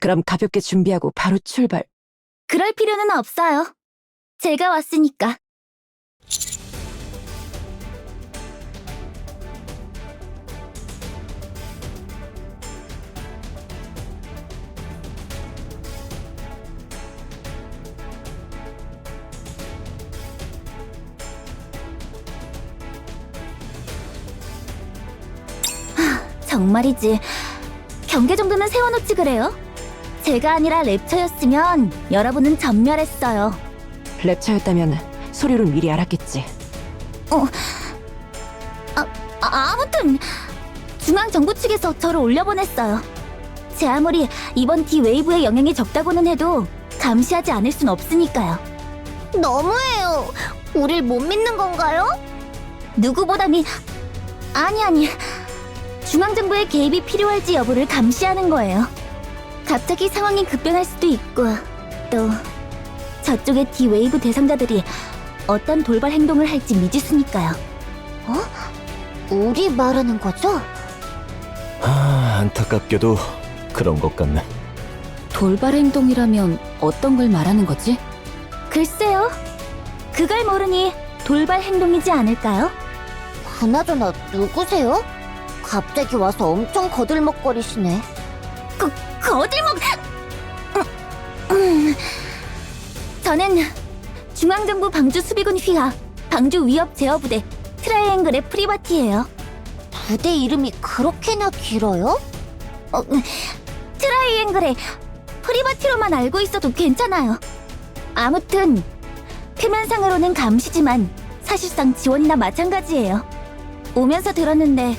그럼 가볍게 준비하고 바로 출발. 그럴 필요는 없어요. 제가 왔으니까. 정말이지. 경계 정도는 세워놓지 그래요? 제가 아니라 랩처였으면 여러분은 전멸했어요. 랩처였다면 서류를 미리 알았겠지. 아무튼 중앙정부 측에서 저를 올려보냈어요. 제 아무리 이번 D-웨이브의 영향이 적다고는 해도 감시하지 않을 순 없으니까요. 너무해요. 우릴 못 믿는 건가요? 누구보다니... 아니. 중앙정부의 개입이 필요할지 여부를 감시하는 거예요. 갑자기 상황이 급변할 수도 있고 또 저쪽의 D-웨이브 대상자들이 어떤 돌발 행동을 할지 미지수니까요. 우리 말하는 거죠? 안타깝게도 그런 것 같네. 돌발 행동이라면 어떤 걸 말하는 거지? 글쎄요. 그걸 모르니 돌발 행동이지 않을까요? 그나저나 누구세요? 갑자기 와서 엄청 거들먹거리시네. 거들먹... 저는 중앙정부 방주 수비군 휘하 방주 위협 제어부대 트라이앵글의 프리바티예요. 부대 이름이 그렇게나 길어요? 트라이앵글의 프리바티로만 알고 있어도 괜찮아요. 아무튼 표면상으로는 감시지만 사실상 지원이나 마찬가지예요. 오면서 들었는데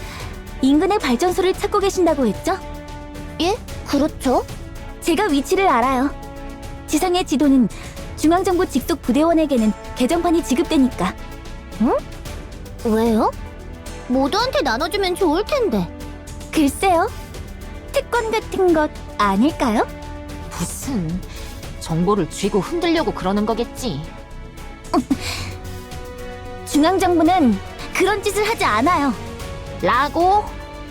인근의 발전소를 찾고 계신다고 했죠? 예, 그렇죠. 제가 위치를 알아요. 지상의 지도는 중앙정부 직속 부대원에게는 개정판이 지급되니까. 응? 왜요? 모두한테 나눠주면 좋을 텐데. 글쎄요. 특권 같은 것 아닐까요? 무슨 정보를 쥐고 흔들려고 그러는 거겠지. 중앙정부는 그런 짓을 하지 않아요. 라고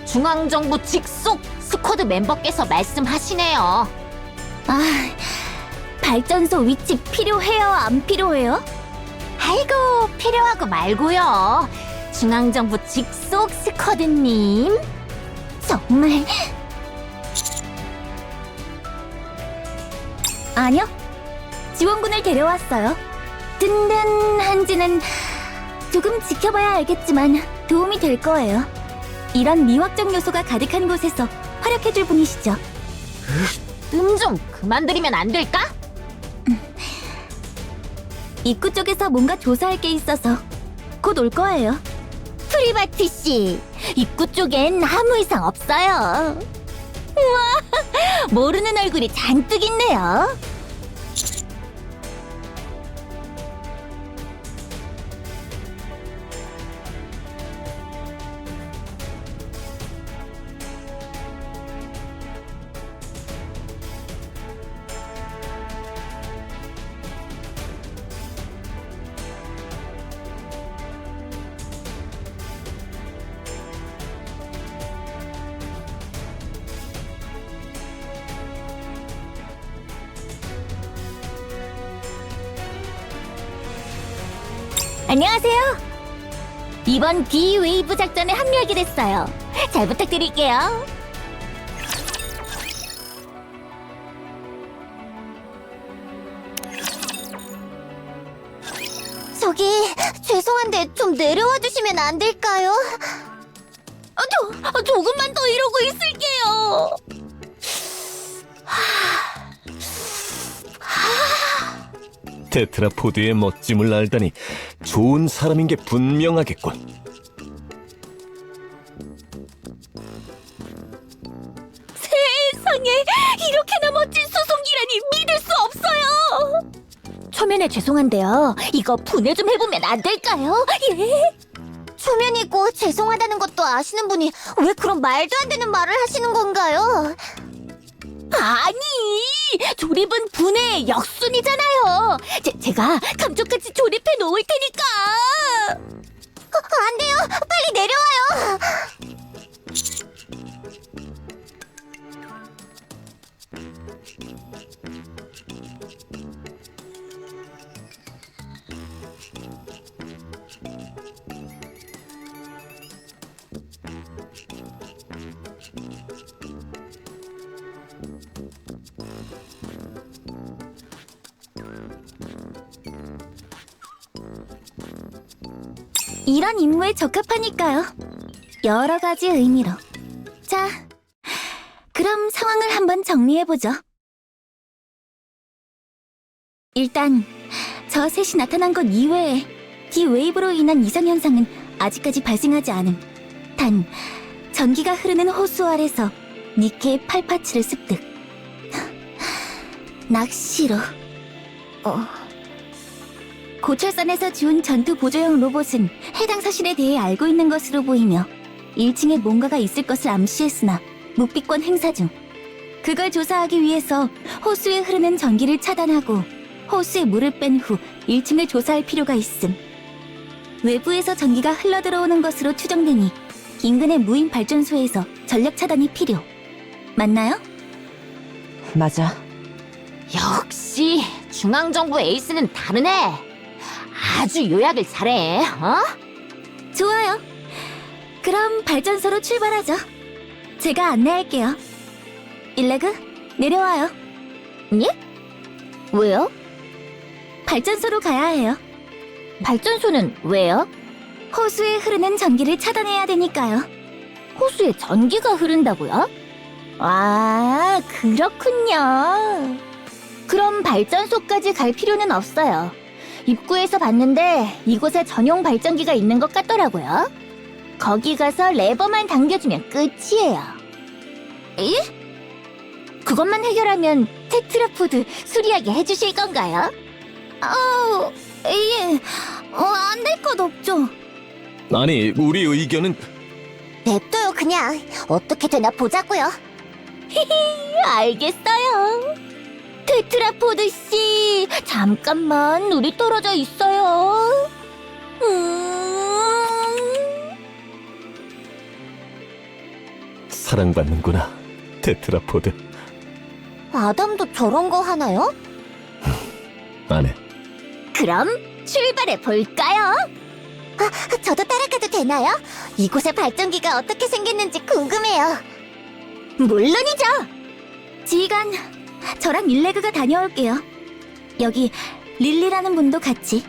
중앙정부 직속 스쿼드 멤버께서 말씀하시네요. 발전소 위치 필요해요? 안 필요해요? 아이고, 필요하고 말고요. 중앙정부 직속 스쿼드님. 정말... 아니요. 지원군을 데려왔어요. 든든한지는 조금 지켜봐야 알겠지만 도움이 될 거예요. 이런 미확정 요소가 가득한 곳에서 활약해줄 분이시죠. 좀 그만 들이면 안 될까? 입구 쪽에서 뭔가 조사할 게 있어서 곧 올 거예요. 프리바티 씨, 입구 쪽엔 아무 이상 없어요. 우와, 모르는 얼굴이 잔뜩 있네요. 안녕하세요. 이번 D-웨이브 작전에 합류하게 됐어요. 잘 부탁드릴게요. 저기 죄송한데 좀 내려와 주시면 안 될까요? 조금만 더 이러고 있을게요. 테트라포드의 멋짐을 알다니 좋은 사람인 게 분명하겠군. 세상에, 이렇게나 멋진 수송기라니 믿을 수 없어요. 초면에 죄송한데요. 이거 분해 좀 해보면 안 될까요? 예? 초면이고 죄송하다는 것도 아시는 분이 왜 그런 말도 안 되는 말을 하시는 건가요? 아니, 조립은 분해의 역순이잖아요. 제가 감쪽같이 조립해 놓을 테니까. 안 돼요. 빨리 내려와요. 이런 임무에 적합하니까요. 여러 가지 의미로. 자, 그럼 상황을 한번 정리해보죠. 일단 저 셋이 나타난 것 이외에 D-웨이브로 인한 이상현상은 아직까지 발생하지 않음. 단, 전기가 흐르는 호수 아래서 니케의 팔파츠를 습득. 낚시로. 고철선에서 준 전투 보조용 로봇은 해당 사실에 대해 알고 있는 것으로 보이며 1층에 뭔가가 있을 것을 암시했으나 묵비권 행사 중. 그걸 조사하기 위해서 호수에 흐르는 전기를 차단하고 호수에 물을 뺀 후 1층을 조사할 필요가 있음. 외부에서 전기가 흘러들어오는 것으로 추정되니 인근의 무인 발전소에서 전력 차단이 필요. 맞나요? 맞아. 역시 중앙정부 에이스는 다르네. 아주 요약을 잘해. 어? 좋아요. 그럼 발전소로 출발하죠. 제가 안내할게요. 일레그, 내려와요. 예? 왜요? 발전소로 가야 해요. 발전소는 왜요? 호수에 흐르는 전기를 차단해야 되니까요. 호수에 전기가 흐른다고요? 아, 그렇군요. 그럼 발전소까지 갈 필요는 없어요. 입구에서 봤는데 이곳에 전용 발전기가 있는 것 같더라고요. 거기 가서 레버만 당겨주면 끝이에요. 예? 그것만 해결하면 테트라포드 수리하게 해주실 건가요? 예. 안 될 것 없죠. 아니, 우리 의견은 냅둬요, 그냥. 어떻게 되나 보자고요. 알겠어요. 테트라포드 씨, 잠깐만 우리 떨어져 있어요. 사랑받는구나, 테트라포드. 아담도 저런 거 하나요? 안 해. 그럼 출발해 볼까요? 저도 따라가도 되나요? 이곳의 발전기가 어떻게 생겼는지 궁금해요. 물론이죠. 지휘관, 저랑 일레그가 다녀올게요. 여기 릴리라는 분도 같이.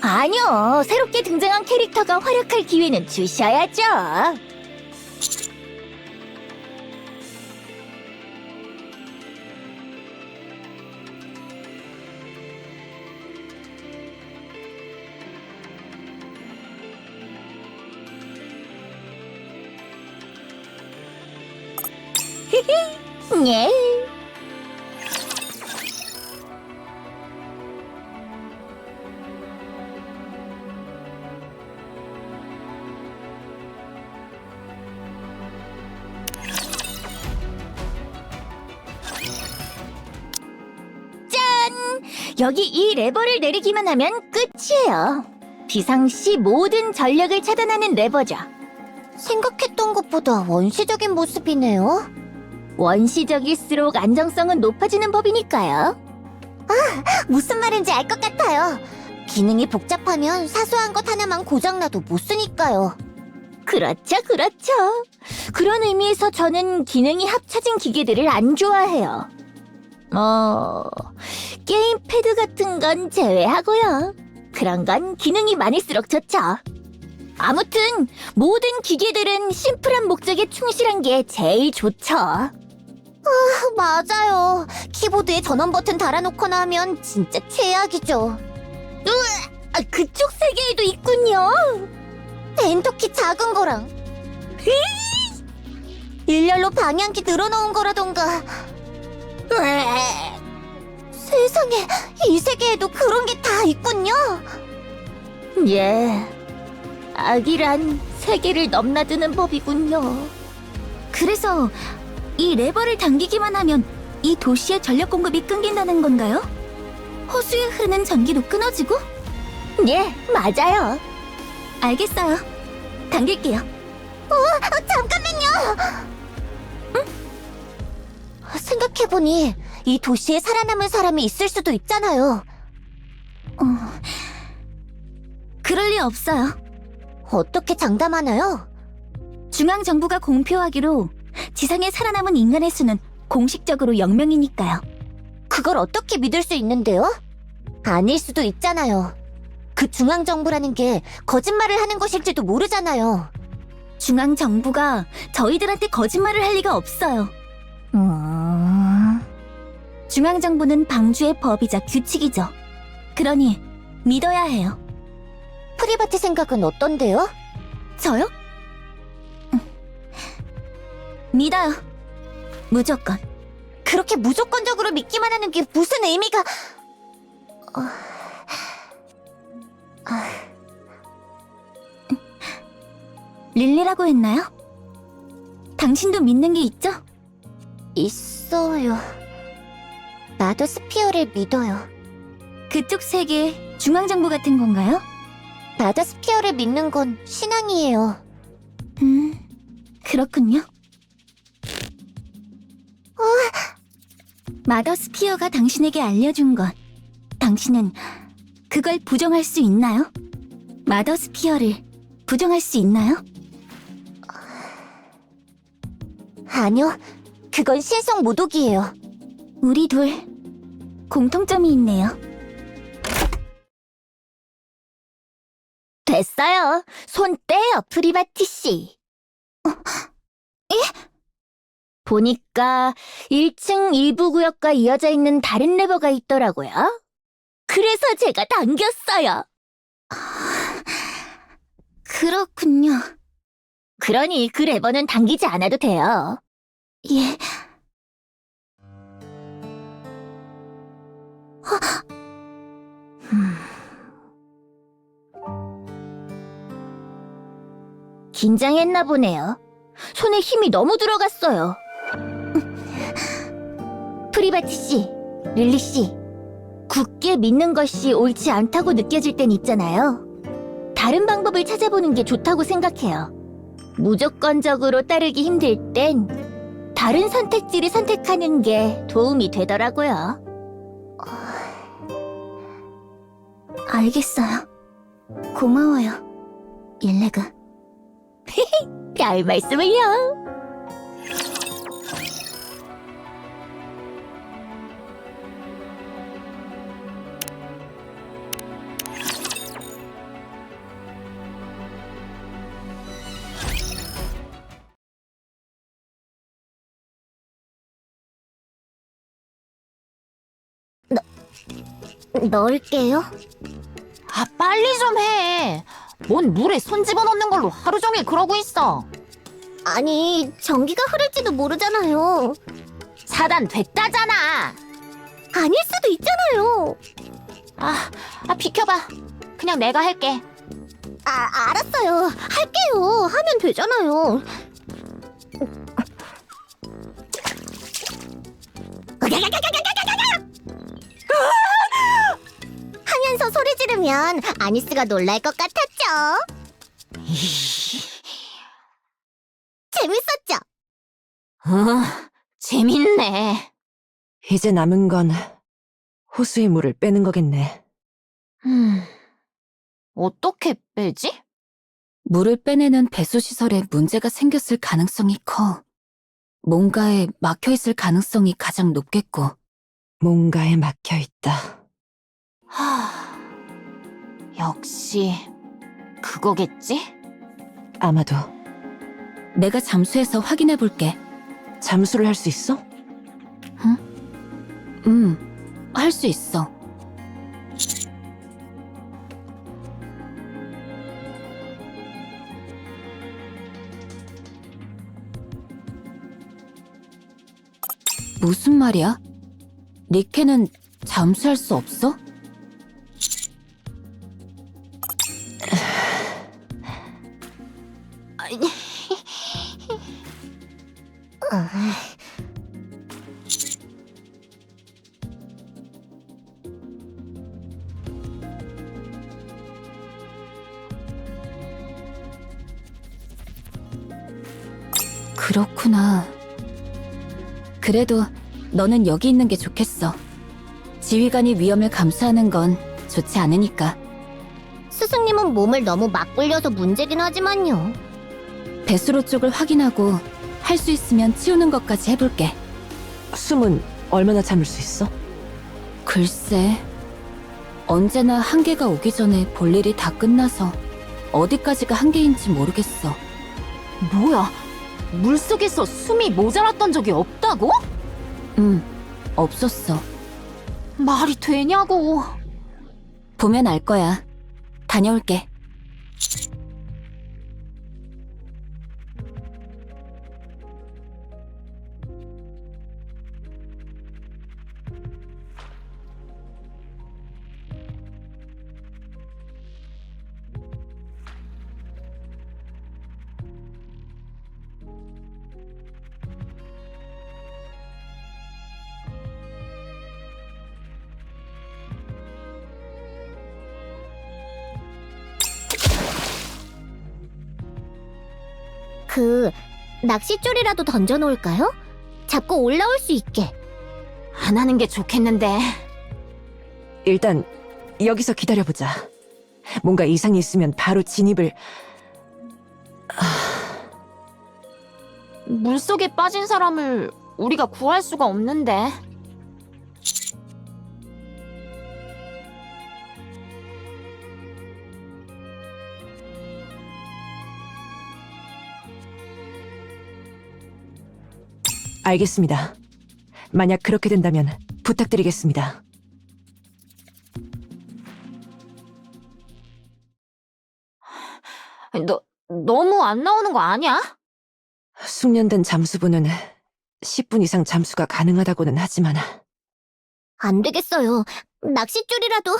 아니요, 새롭게 등장한 캐릭터가 활약할 기회는 주셔야죠. 예. 여기 이 레버를 내리기만 하면 끝이에요. 비상시 모든 전력을 차단하는 레버죠. 생각했던 것보다 원시적인 모습이네요. 원시적일수록 안정성은 높아지는 법이니까요. 무슨 말인지 알 것 같아요. 기능이 복잡하면 사소한 것 하나만 고장나도 못 쓰니까요. 그렇죠, 그렇죠. 그런 의미에서 저는 기능이 합쳐진 기계들을 안 좋아해요. 게임 패드 같은 건 제외하고요. 그런 건 기능이 많을수록 좋죠. 아무튼 모든 기계들은 심플한 목적에 충실한 게 제일 좋죠. 맞아요. 키보드에 전원 버튼 달아놓거나 하면 진짜 최악이죠. 그쪽 세계에도 있군요. 엔터키 작은 거랑 일렬로 방향키 늘어놓은 거라던가. 세상에, 이 세계에도 그런 게 다 있군요. 예, 악이란 세계를 넘나드는 법이군요. 그래서 이 레버를 당기기만 하면 이 도시의 전력 공급이 끊긴다는 건가요? 호수에 흐르는 전기도 끊어지고? 예, 맞아요. 알겠어요. 당길게요. 잠깐만요. 생각해보니 이 도시에 살아남은 사람이 있을 수도 있잖아요. 그럴 리 없어요. 어떻게 장담하나요? 중앙정부가 공표하기로 지상에 살아남은 인간의 수는 공식적으로 영명이니까요. 그걸 어떻게 믿을 수 있는데요? 아닐 수도 있잖아요. 그 중앙정부라는 게 거짓말을 하는 것일지도 모르잖아요. 중앙정부가 저희들한테 거짓말을 할 리가 없어요. 중앙정부는 방주의 법이자 규칙이죠. 그러니 믿어야 해요. 프리바티 생각은 어떤데요? 저요? 믿어요. 무조건. 그렇게 무조건적으로 믿기만 하는 게 무슨 의미가... 릴리라고 했나요? 당신도 믿는 게 있죠? 있어요. 나도 스피어를 믿어요. 그쪽 세계 중앙정부 같은 건가요? 나도 스피어를 믿는 건 신앙이에요. 그렇군요. 마더스피어가 당신에게 알려준 것, 당신은 그걸 부정할 수 있나요? 마더스피어를 부정할 수 있나요? 아니요, 그건 신성 모독이에요. 우리 둘 공통점이 있네요. 됐어요. 손 떼요, 프리바티 씨. 보니까 1층 일부 구역과 이어져 있는 다른 레버가 있더라고요. 그래서 제가 당겼어요. 그렇군요. 그러니 그 레버는 당기지 않아도 돼요. 예. 긴장했나 보네요. 손에 힘이 너무 들어갔어요. 프리바티 씨, 릴리 씨, 굳게 믿는 것이 옳지 않다고 느껴질 땐 있잖아요. 다른 방법을 찾아보는 게 좋다고 생각해요. 무조건적으로 따르기 힘들 땐 다른 선택지를 선택하는 게 도움이 되더라고요. 알겠어요. 고마워요, 일레그. 별 말씀을요. 넣을게요. 아, 빨리 좀 해. 뭔 물에 손 집어넣는 걸로 하루 종일 그러고 있어. 아니, 전기가 흐를지도 모르잖아요. 차단됐다잖아. 아닐 수도 있잖아요. 비켜봐. 그냥 내가 할게. 알았어요. 할게요. 하면 되잖아요. 하면서 소리 지르면 아니스가 놀랄 것 같았죠? 재밌었죠? 재밌네. 이제 남은 건 호수의 물을 빼는 거겠네. 어떻게 빼지? 물을 빼내는 배수시설에 문제가 생겼을 가능성이 커. 뭔가에 막혀있을 가능성이 가장 높겠고. 뭔가에 막혀있다. 역시 그거겠지? 아마도. 내가 잠수해서 확인해볼게. 잠수를 할 수 있어? 할 수 있어. 무슨 말이야? 니케는 잠수할 수 없어? 그렇구나. 그래도 너는 여기 있는 게 좋겠어. 지휘관이 위험을 감수하는 건 좋지 않으니까. 스승님은 몸을 너무 막 불려서 문제긴 하지만요. 배수로 쪽을 확인하고 할 수 있으면 치우는 것까지 해볼게. 숨은 얼마나 참을 수 있어? 글쎄, 언제나 한계가 오기 전에 볼 일이 다 끝나서 어디까지가 한계인지 모르겠어. 뭐야? 물속에서 숨이 모자랐던 적이 없다고? 없었어. 말이 되냐고. 보면 알 거야. 다녀올게. 낚싯줄이라도 던져놓을까요? 잡고 올라올 수 있게. 안 하는 게 좋겠는데. 일단 여기서 기다려보자. 뭔가 이상이 있으면 바로 진입을... 물속에 빠진 사람을 우리가 구할 수가 없는데. 알겠습니다. 만약 그렇게 된다면 부탁드리겠습니다. 너무 안 나오는 거 아니야? 숙련된 잠수부는 10분 이상 잠수가 가능하다고는 하지만 안 되겠어요. 낚싯줄이라도...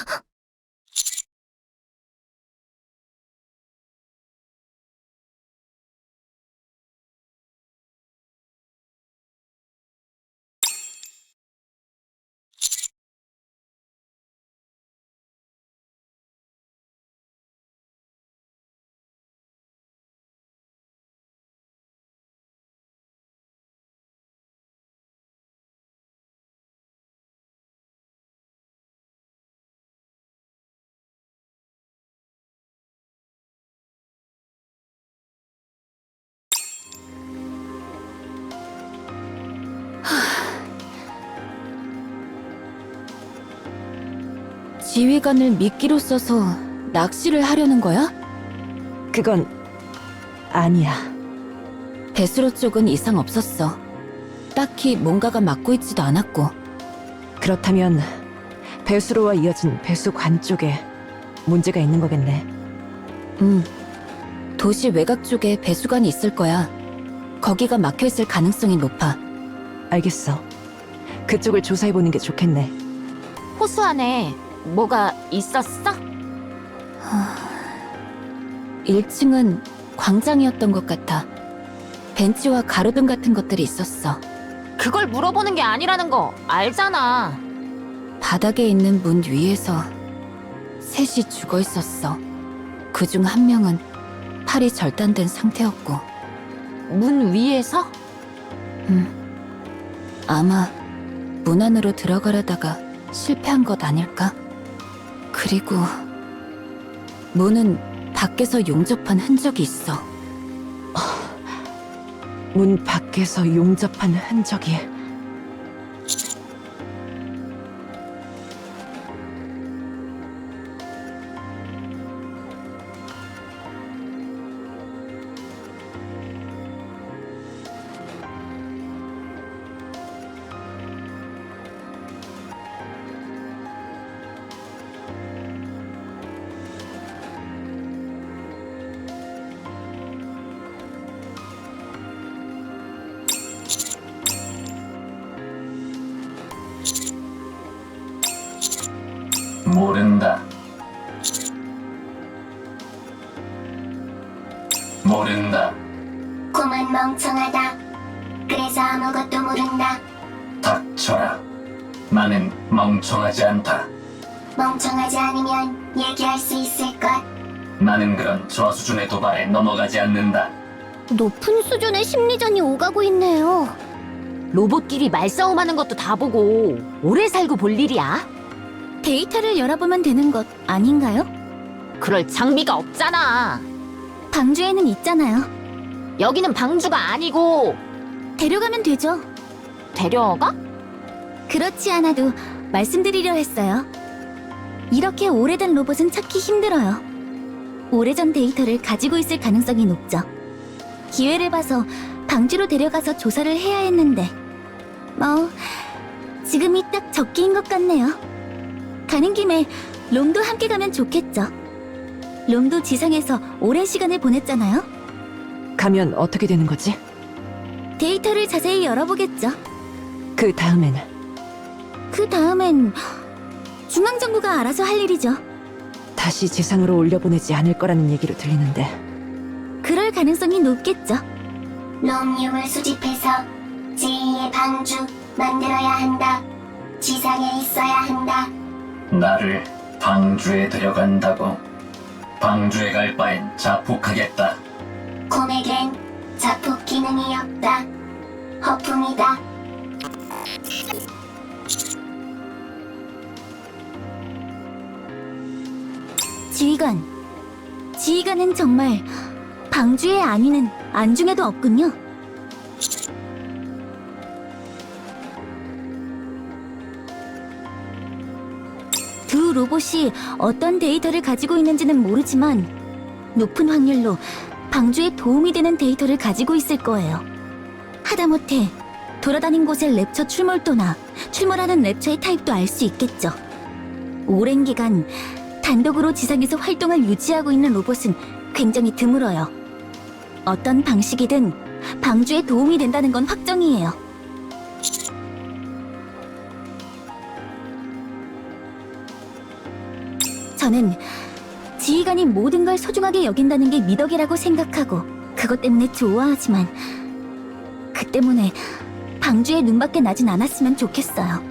지휘관을 미끼로 써서 낚시를 하려는 거야? 그건 아니야. 배수로 쪽은 이상 없었어. 딱히 뭔가가 막고 있지도 않았고. 그렇다면 배수로와 이어진 배수관 쪽에 문제가 있는 거겠네. 도시 외곽 쪽에 배수관이 있을 거야. 거기가 막혀있을 가능성이 높아. 알겠어. 그쪽을 조사해보는 게 좋겠네. 호수 안에 뭐가 있었어? 1층은 광장이었던 것 같아. 벤치와 가로등 같은 것들이 있었어. 그걸 물어보는 게 아니라는 거 알잖아. 바닥에 있는 문 위에서 셋이 죽어 있었어. 그중 한 명은 팔이 절단된 상태였고. 문 위에서? 아마 문 안으로 들어가려다가 실패한 것 아닐까? 그리고 문은 밖에서 용접한 흔적이 있어. 문 밖에서 용접한 흔적이... 모른다. 모른다. 꿈은 멍청하다. 그래서 아무것도 모른다. 닥쳐라. 나는 멍청하지 않다. 멍청하지 않으면 얘기할 수 있을 것. 나는 그런 저수준의 도발에 넘어가지 않는다. 높은 수준의 심리전이 오가고 있네요. 로봇끼리 말싸움하는 것도 다 보고 오래 살고 볼 일이야? 데이터를 열어보면 되는 것 아닌가요? 그럴 장비가 없잖아. 방주에는 있잖아요. 여기는 방주가 아니고. 데려가면 되죠. 데려가? 그렇지 않아도 말씀드리려 했어요. 이렇게 오래된 로봇은 찾기 힘들어요. 오래전 데이터를 가지고 있을 가능성이 높죠. 기회를 봐서 방주로 데려가서 조사를 해야 했는데 지금이 딱 적기인 것 같네요. 가는 김에 롬도 함께 가면 좋겠죠. 롬도 지상에서 오랜 시간을 보냈잖아요. 가면 어떻게 되는 거지? 데이터를 자세히 열어보겠죠. 그 다음엔 그 다음엔 중앙정부가 알아서 할 일이죠. 다시 지상으로 올려보내지 않을 거라는 얘기로 들리는데 그럴 가능성이 높겠죠. 롬육을 수집해서 제2의 방주 만들어야 한다. 지상에 있어야 한다. 나를 방주에 데려간다고. 방주에 갈 바엔 자폭하겠다. 곰에겐 자폭 기능이 없다. 허풍이다. 지휘관은 정말 방주의 안위는 안중에도 없군요. 두 로봇이 어떤 데이터를 가지고 있는지는 모르지만 높은 확률로 방주에 도움이 되는 데이터를 가지고 있을 거예요. 하다못해 돌아다닌 곳의 랩처 출몰도나 출몰하는 랩처의 타입도 알 수 있겠죠. 오랜 기간 단독으로 지상에서 활동을 유지하고 있는 로봇은 굉장히 드물어요. 어떤 방식이든 방주에 도움이 된다는 건 확정이에요. 저는 지휘관이 모든 걸 소중하게 여긴다는 게 미덕이라고 생각하고 그것 때문에 좋아하지만 그 때문에 방주에 눈밖에 나진 않았으면 좋겠어요.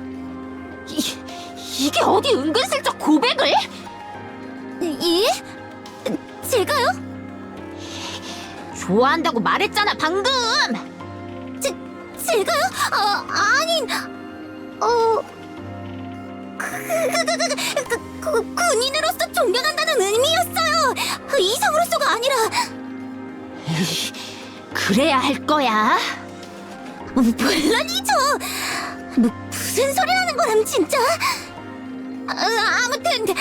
이게 어디 은근슬쩍 고백을? 예? 제가요? 좋아한다고 말했잖아 방금. 제가요? 아닌... 군인으로서 존경한다는 의미였어요. 이성으로서가 아니라... 그래야 할 거야. 물론이죠. 무슨 소리 하는 거람 진짜. 아무튼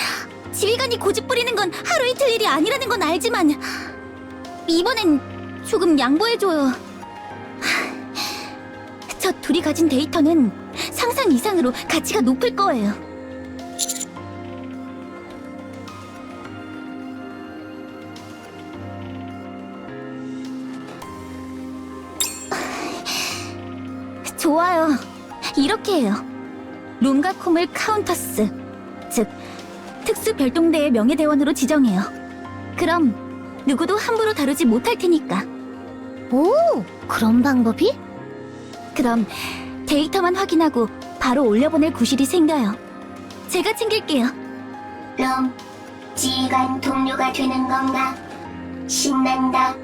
지휘관이 고집 부리는 건 하루 이틀 일이 아니라는 건 알지만 이번엔 조금 양보해줘요. 저 둘이 가진 데이터는 상상 이상으로 가치가 높을 거예요. 좋아요. 이렇게 해요. 롬과 콤을 카운터스, 즉 특수 별동대의 명예대원으로 지정해요. 그럼 누구도 함부로 다루지 못할 테니까. 오, 그런 방법이? 그럼 데이터만 확인하고 바로 올려보낼 구실이 생겨요. 제가 챙길게요. 롬, 지휘관 동료가 되는 건가? 신난다.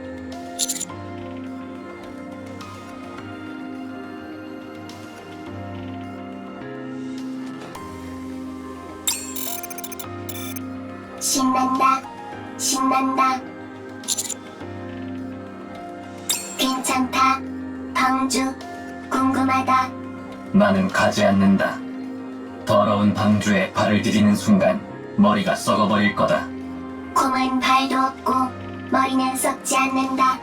신난다. 신난다. 괜찮다. 방주, 궁금하다. 나는 가지 않는다. 더러운 방주에 발을 디디는 순간 머리가 썩어버릴 거다. 곰은 발도 없고 머리는 썩지 않는다.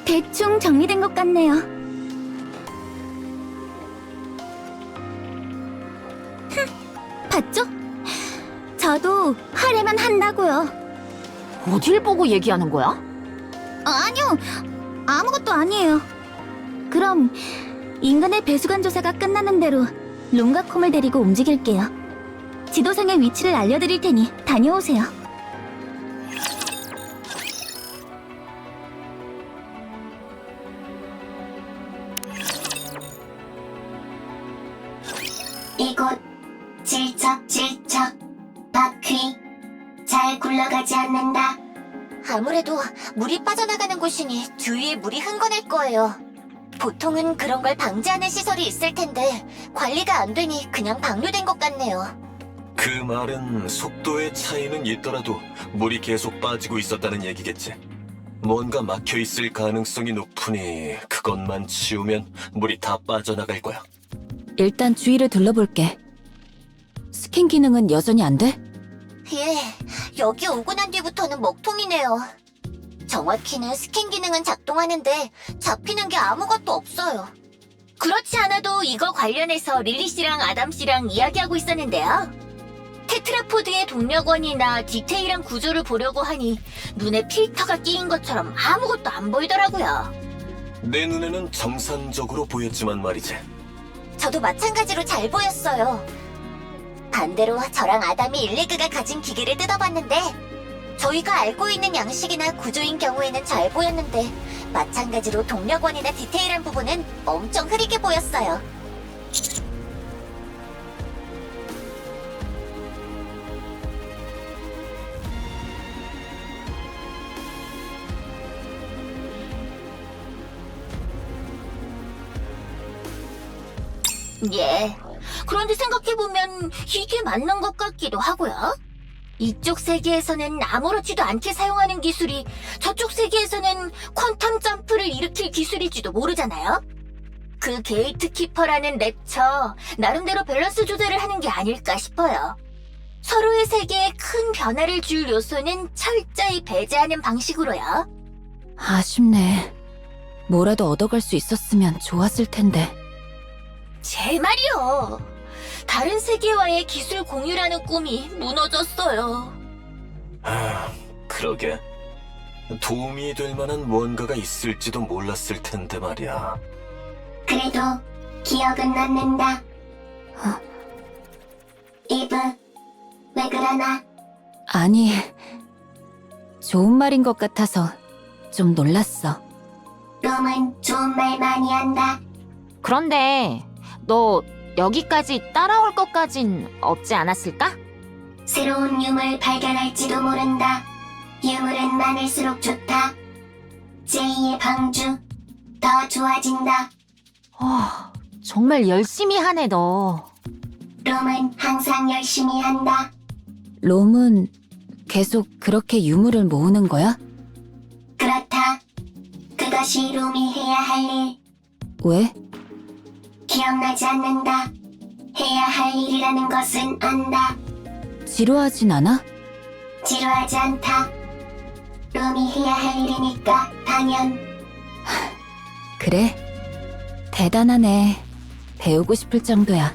대충 정리된 것 같네요. 봤죠? 저도 하려면 한다고요. 어딜 보고 얘기하는 거야? 아니요, 아무것도 아니에요. 그럼 인간의 배수관 조사가 끝나는 대로 롬과 콤을 데리고 움직일게요. 지도상의 위치를 알려드릴 테니 다녀오세요. 이곳 질척질척 바퀴 잘 굴러가지 않는다. 아무래도 물이 빠져나가는 곳이니 주위에 물이 흥건할 거예요. 보통은 그런 걸 방지하는 시설이 있을 텐데 관리가 안 되니 그냥 방류된 것 같네요. 그 말은 속도의 차이는 있더라도 물이 계속 빠지고 있었다는 얘기겠지. 뭔가 막혀 있을 가능성이 높으니 그것만 치우면 물이 다 빠져나갈 거야. 일단 주위를 둘러볼게. 스캔 기능은 여전히 안 돼? 예, 여기 오고 난 뒤부터는 먹통이네요. 정확히는 스캔 기능은 작동하는데 잡히는 게 아무것도 없어요. 그렇지 않아도 이거 관련해서 릴리 씨랑 아담 씨랑 이야기하고 있었는데요. 테트라포드의 동력원이나 디테일한 구조를 보려고 하니 눈에 필터가 끼인 것처럼 아무것도 안 보이더라고요. 내 눈에는 정상적으로 보였지만 말이지. 저도 마찬가지로 잘 보였어요. 반대로 저랑 아담이 일레그가 가진 기계를 뜯어봤는데 저희가 알고 있는 양식이나 구조인 경우에는 잘 보였는데 마찬가지로 동력원이나 디테일한 부분은 엄청 흐리게 보였어요. 예. 그런데 생각해보면 이게 맞는 것 같기도 하고요. 이쪽 세계에서는 아무렇지도 않게 사용하는 기술이 저쪽 세계에서는 퀀텀 점프를 일으킬 기술일지도 모르잖아요. 그 게이트키퍼라는 랩처 나름대로 밸런스 조절을 하는 게 아닐까 싶어요. 서로의 세계에 큰 변화를 줄 요소는 철저히 배제하는 방식으로요. 아쉽네. 뭐라도 얻어갈 수 있었으면 좋았을 텐데. 제 말이요. 다른 세계와의 기술 공유라는 꿈이 무너졌어요. 그러게. 도움이 될 만한 뭔가가 있을지도 몰랐을 텐데 말이야. 그래도 기억은 남는다. 이브, 왜 그러나? 아니, 좋은 말인 것 같아서 좀 놀랐어. 롬은 좋은 말 많이 한다. 그런데 너 여기까지 따라올 것까진 없지 않았을까? 새로운 유물 발견할지도 모른다. 유물은 많을수록 좋다. 제2의 방주, 더 좋아진다. 정말 열심히 하네 너. 롬은 항상 열심히 한다. 롬은 계속 그렇게 유물을 모으는 거야? 그렇다. 그것이 롬이 해야 할 일. 왜? 기억나지 않는다. 해야 할 일이라는 것은 안다. 지루하진 않아? 지루하지 않다. 롬이 해야 할 일이니까 당연. 그래? 대단하네. 배우고 싶을 정도야.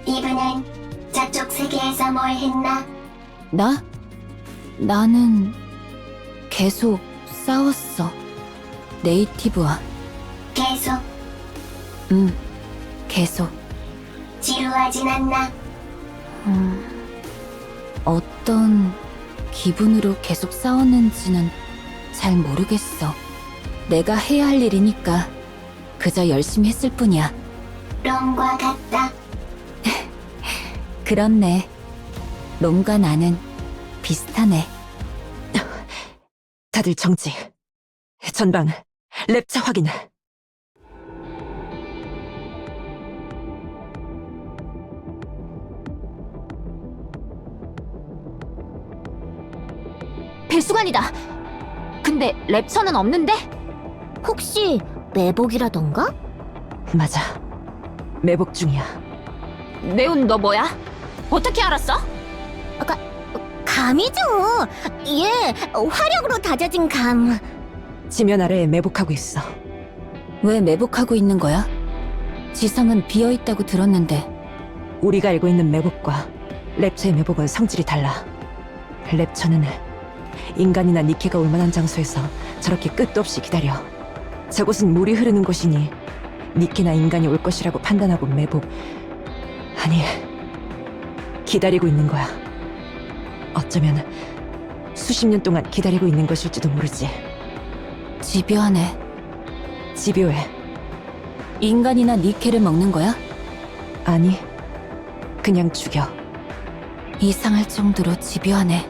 이브는 저쪽 세계에서 뭘 했나? 나는 계속 싸웠어. 네이티브와. 계속 계속. 지루하진 않나? 어떤 기분으로 계속 싸웠는지는 잘 모르겠어. 내가 해야 할 일이니까 그저 열심히 했을 뿐이야. 롬과 같다. 그렇네. 롬과 나는 비슷하네. 다들 정지. 전방 랩차 확인. 배수관이다. 근데 랩처는 없는데? 혹시 매복이라던가? 맞아. 매복 중이야. 네온 너 뭐야? 어떻게 알았어? 감이죠. 예, 화력으로 다져진 감. 지면 아래에 매복하고 있어. 왜 매복하고 있는 거야? 지상은 비어있다고 들었는데. 우리가 알고 있는 매복과 랩처의 매복은 성질이 달라. 랩처는 인간이나 니케가 올 만한 장소에서 저렇게 끝도 없이 기다려. 저곳은 물이 흐르는 곳이니 니케나 인간이 올 것이라고 판단하고 매복. 아니, 기다리고 있는 거야. 어쩌면 수십 년 동안 기다리고 있는 것일지도 모르지. 집요하네. 집요해. 인간이나 니케를 먹는 거야? 아니, 그냥 죽여. 이상할 정도로 집요하네.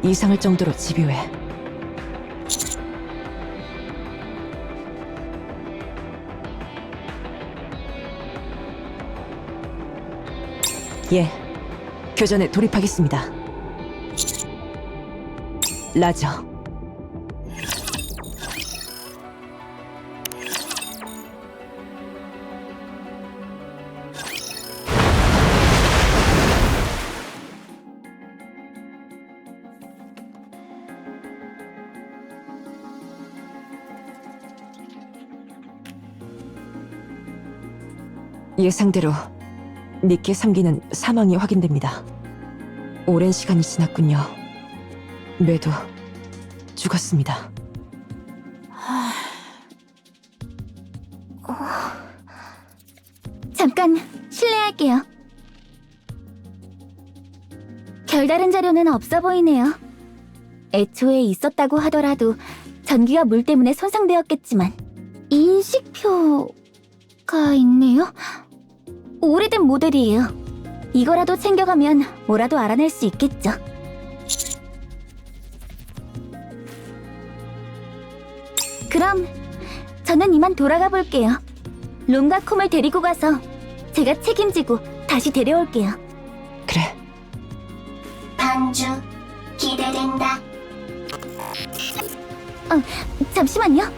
이상할 정도로 집요해. 예, 교전에 돌입하겠습니다. 라저. 예상대로 니케 3기는 사망이 확인됩니다. 오랜 시간이 지났군요. 뇌도 죽었습니다. 잠깐 실례할게요. 별다른 자료는 없어 보이네요. 애초에 있었다고 하더라도 전기가 물 때문에 손상되었겠지만 인식표가 있네요. 오래된 모델이에요. 이거라도 챙겨가면 뭐라도 알아낼 수 있겠죠. 그럼 저는 이만 돌아가 볼게요. 롬과 콤을 데리고 가서 제가 책임지고 다시 데려올게요. 그래. 방주 기대된다. 잠시만요.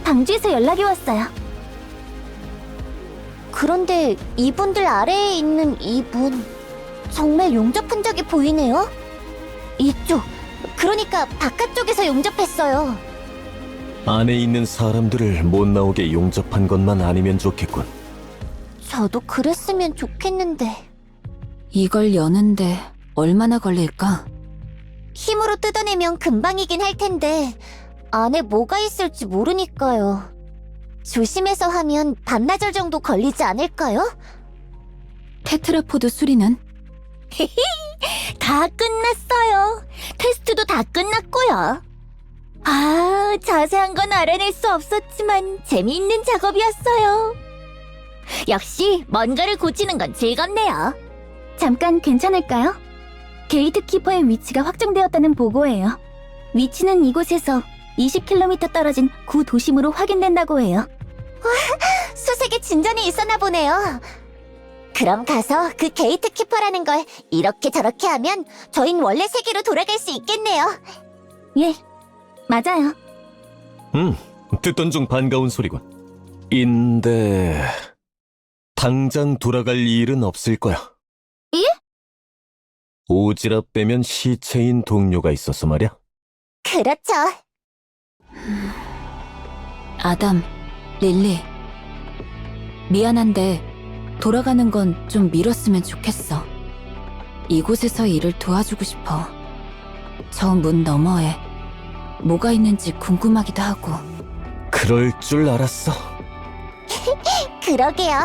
방주에서 연락이 왔어요. 그런데 이분들 아래에 있는 이분 정말 용접 흔적이 보이네요. 이쪽, 그러니까 바깥쪽에서 용접했어요. 안에 있는 사람들을 못 나오게 용접한 것만 아니면 좋겠군. 저도 그랬으면 좋겠는데. 이걸 여는데 얼마나 걸릴까? 힘으로 뜯어내면 금방이긴 할 텐데 안에 뭐가 있을지 모르니까요. 조심해서 하면 반나절 정도 걸리지 않을까요? 테트라포드 수리는? 다 끝났어요. 테스트도 다 끝났고요. 아, 자세한 건 알아낼 수 없었지만 재미있는 작업이었어요. 역시 뭔가를 고치는 건 즐겁네요. 잠깐 괜찮을까요? 게이트키퍼의 위치가 확정되었다는 보고예요. 위치는 이곳에서 20km 떨어진 구 도심으로 확인된다고 해요. 와, 수색에 진전이 있었나 보네요. 그럼 가서 그 게이트키퍼라는 걸 이렇게 저렇게 하면 저흰 원래 세계로 돌아갈 수 있겠네요. 예, 맞아요. 듣던 중 반가운 소리군. 인데... 당장 돌아갈 일은 없을 거야. 예? 오지랖 빼면 시체인 동료가 있어서 말이야. 그렇죠. 아담, 릴리. 미안한데 돌아가는 건 좀 미뤘으면 좋겠어. 이곳에서 일을 도와주고 싶어. 저 문 너머에 뭐가 있는지 궁금하기도 하고. 그럴 줄 알았어. 그러게요.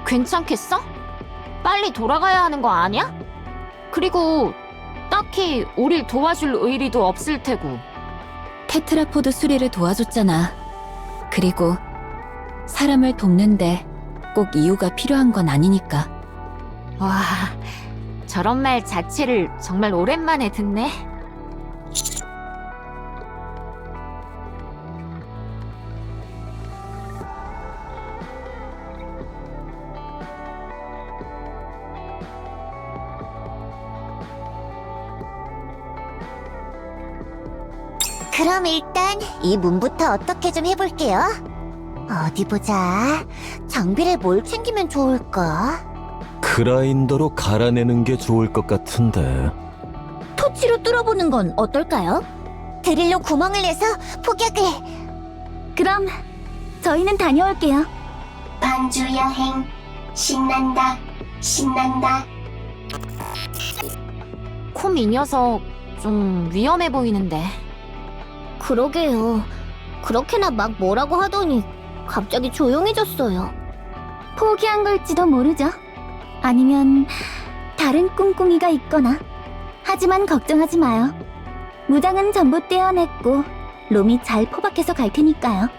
괜찮겠어? 빨리 돌아가야 하는 거 아니야? 그리고 딱히 우릴 도와줄 의리도 없을 테고. 테트라포드 수리를 도와줬잖아. 그리고 사람을 돕는데 꼭 이유가 필요한 건 아니니까. 와, 저런 말 자체를 정말 오랜만에 듣네. 그럼 일단 이 문부터 어떻게 좀 해볼게요. 어디 보자. 장비를 뭘 챙기면 좋을까? 그라인더로 갈아내는 게 좋을 것 같은데. 토치로 뚫어보는 건 어떨까요? 드릴로 구멍을 내서 폭약을. 그럼 저희는 다녀올게요. 방주 여행 신난다. 신난다. 콤 이 녀석 좀 위험해 보이는데. 그러게요. 그렇게나 막 뭐라고 하더니 갑자기 조용해졌어요. 포기한 걸지도 모르죠. 아니면 다른 꿍꿍이가 있거나. 하지만 걱정하지 마요. 무장은 전부 떼어냈고 롬이 잘 포박해서 갈 테니까요.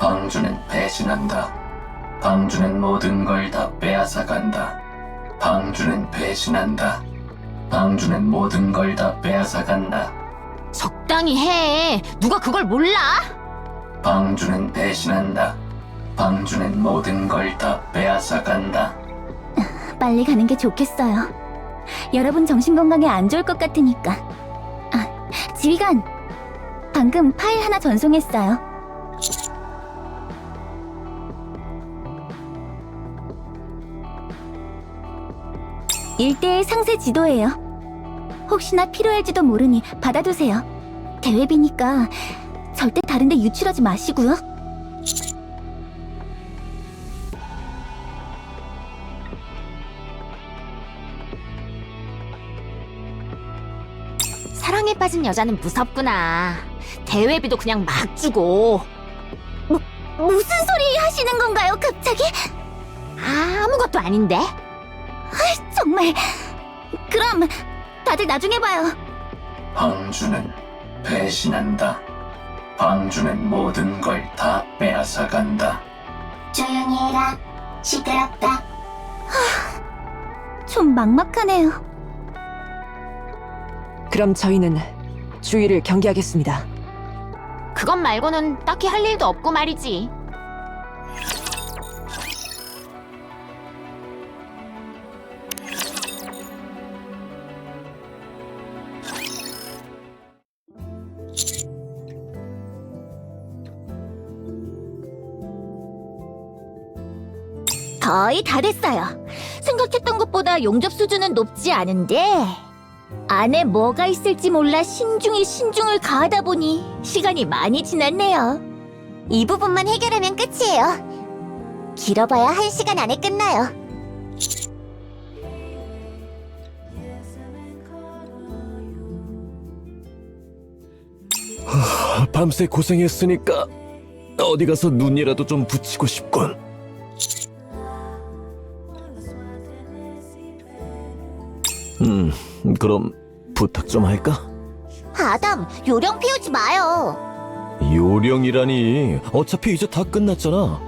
방주는 배신한다. 방주는 모든 걸 다 빼앗아간다. 방주는 배신한다. 방주는 모든 걸 다 빼앗아간다. 적당히 해. 누가 그걸 몰라? 방주는 배신한다. 방주는 모든 걸 다 빼앗아간다. 빨리 가는 게 좋겠어요. 여러분 정신건강에 안 좋을 것 같으니까. 아, 지휘관! 방금 파일 하나 전송했어요. 일대의 상세 지도예요. 혹시나 필요할지도 모르니 받아두세요. 대회비니까 절대 다른데 유출하지 마시고요. 사랑에 빠진 여자는 무섭구나. 대회비도 그냥 막 주고. 무슨 소리 하시는 건가요, 갑자기? 아무것도 아닌데? 정말. 그럼 다들 나중에 봐요. 방주는 배신한다. 방주는 모든 걸 다 빼앗아간다. 조용히 해라. 시끄럽다. 좀 막막하네요. 그럼 저희는 주의를 경계하겠습니다. 그것 말고는 딱히 할 일도 없고 말이지. 거의 다 됐어요. 생각했던 것보다 용접 수준은 높지 않은데 안에 뭐가 있을지 몰라 신중을 가하다 보니 시간이 많이 지났네요. 이 부분만 해결하면 끝이에요. 길어봐야 1시간 안에 끝나요. 밤새 고생했으니까 어디 가서 눈이라도 좀 붙이고 싶군. 그럼 부탁 좀 할까? 아담, 요령 피우지 마요. 요령이라니, 어차피 이제 다 끝났잖아.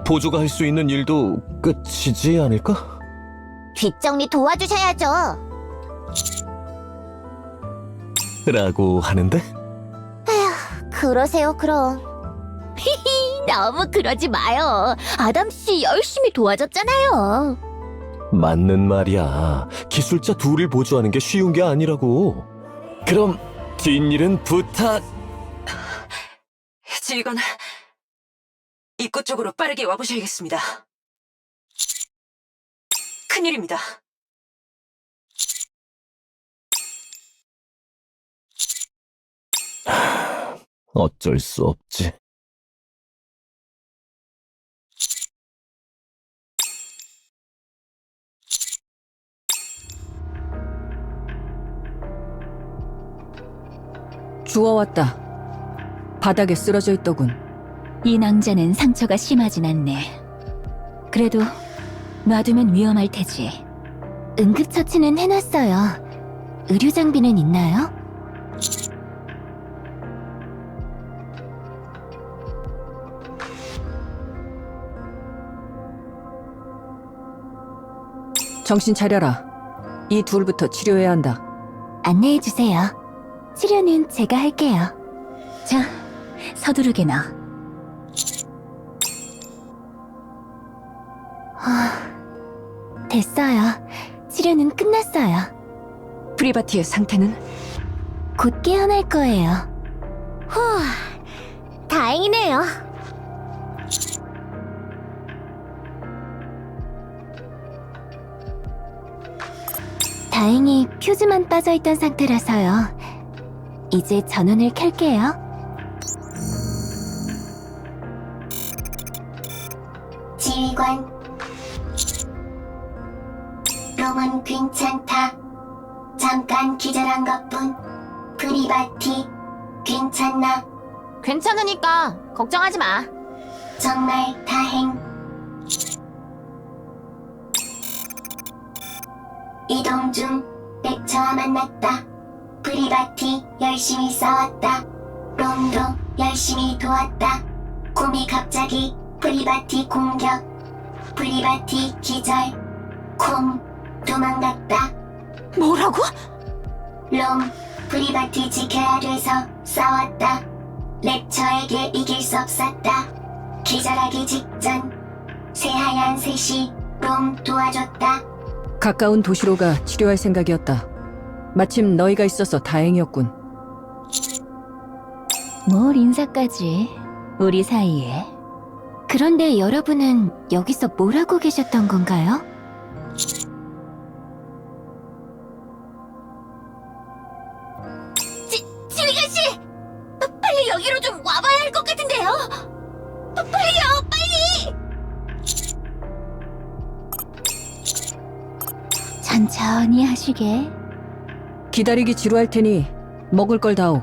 보조가 할 수 있는 일도 끝이지 않을까? 뒷정리 도와주셔야죠. 라고 하는데? 그러세요, 그럼. 너무 그러지 마요. 아담씨 열심히 도와줬잖아요. 맞는 말이야. 기술자 둘을 보조하는 게 쉬운 게 아니라고. 그럼 뒷일은 부탁. 지휘관, 입구 쪽으로 빠르게 와보셔야겠습니다. 큰일입니다. 어쩔 수 없지. 주워왔다. 바닥에 쓰러져 있더군. 이 낭자는 상처가 심하진 않네. 그래도 놔두면 위험할 테지. 응급처치는 해놨어요. 의료 장비는 있나요? 정신 차려라. 이 둘부터 치료해야 한다. 안내해주세요. 치료는 제가 할게요. 자, 서두르게 나. 됐어요. 치료는 끝났어요. 프리바티의 상태는? 곧 깨어날 거예요. 후, 다행이네요. 다행히 퓨즈만 빠져있던 상태라서요. 이제 전원을 켤게요. 지휘관. 롬은 괜찮다. 잠깐 기절한 것뿐. 프리바티, 괜찮나? 괜찮으니까 걱정하지 마. 정말 다행. 이동 중 렉처와 만났다. 프리바티 열심히 싸웠다. 롬도 열심히 도왔다. 곰이 갑자기 프리바티 공격. 프리바티 기절. 곰 도망갔다. 뭐라고? 롬 프리바티 지켜야 돼서 싸웠다. 렉처에게 이길 수 없었다. 기절하기 직전 새하얀 셋이 롬 도와줬다. 가까운 도시로 가 치료할 생각이었다. 마침 너희가 있어서 다행이었군. 뭘 인사까지, 우리 사이에. 그런데 여러분은 여기서 뭘 하고 계셨던 건가요? 지휘관 씨! 빨리 여기로 좀 와봐야 할 것 같은데요! 빨리요! 빨리! 천천히 하시게. 기다리기 지루할 테니 먹을 걸 다오.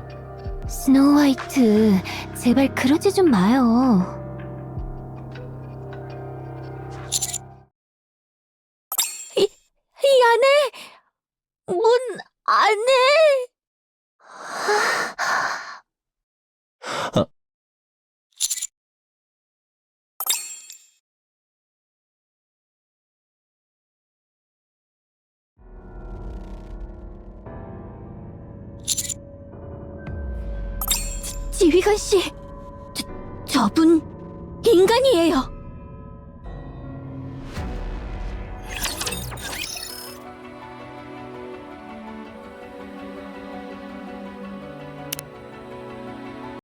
스노우 화이트, 제발 그러지 좀 마요. 이 안에, 문 안에. 지휘관 씨, 저분 인간이에요.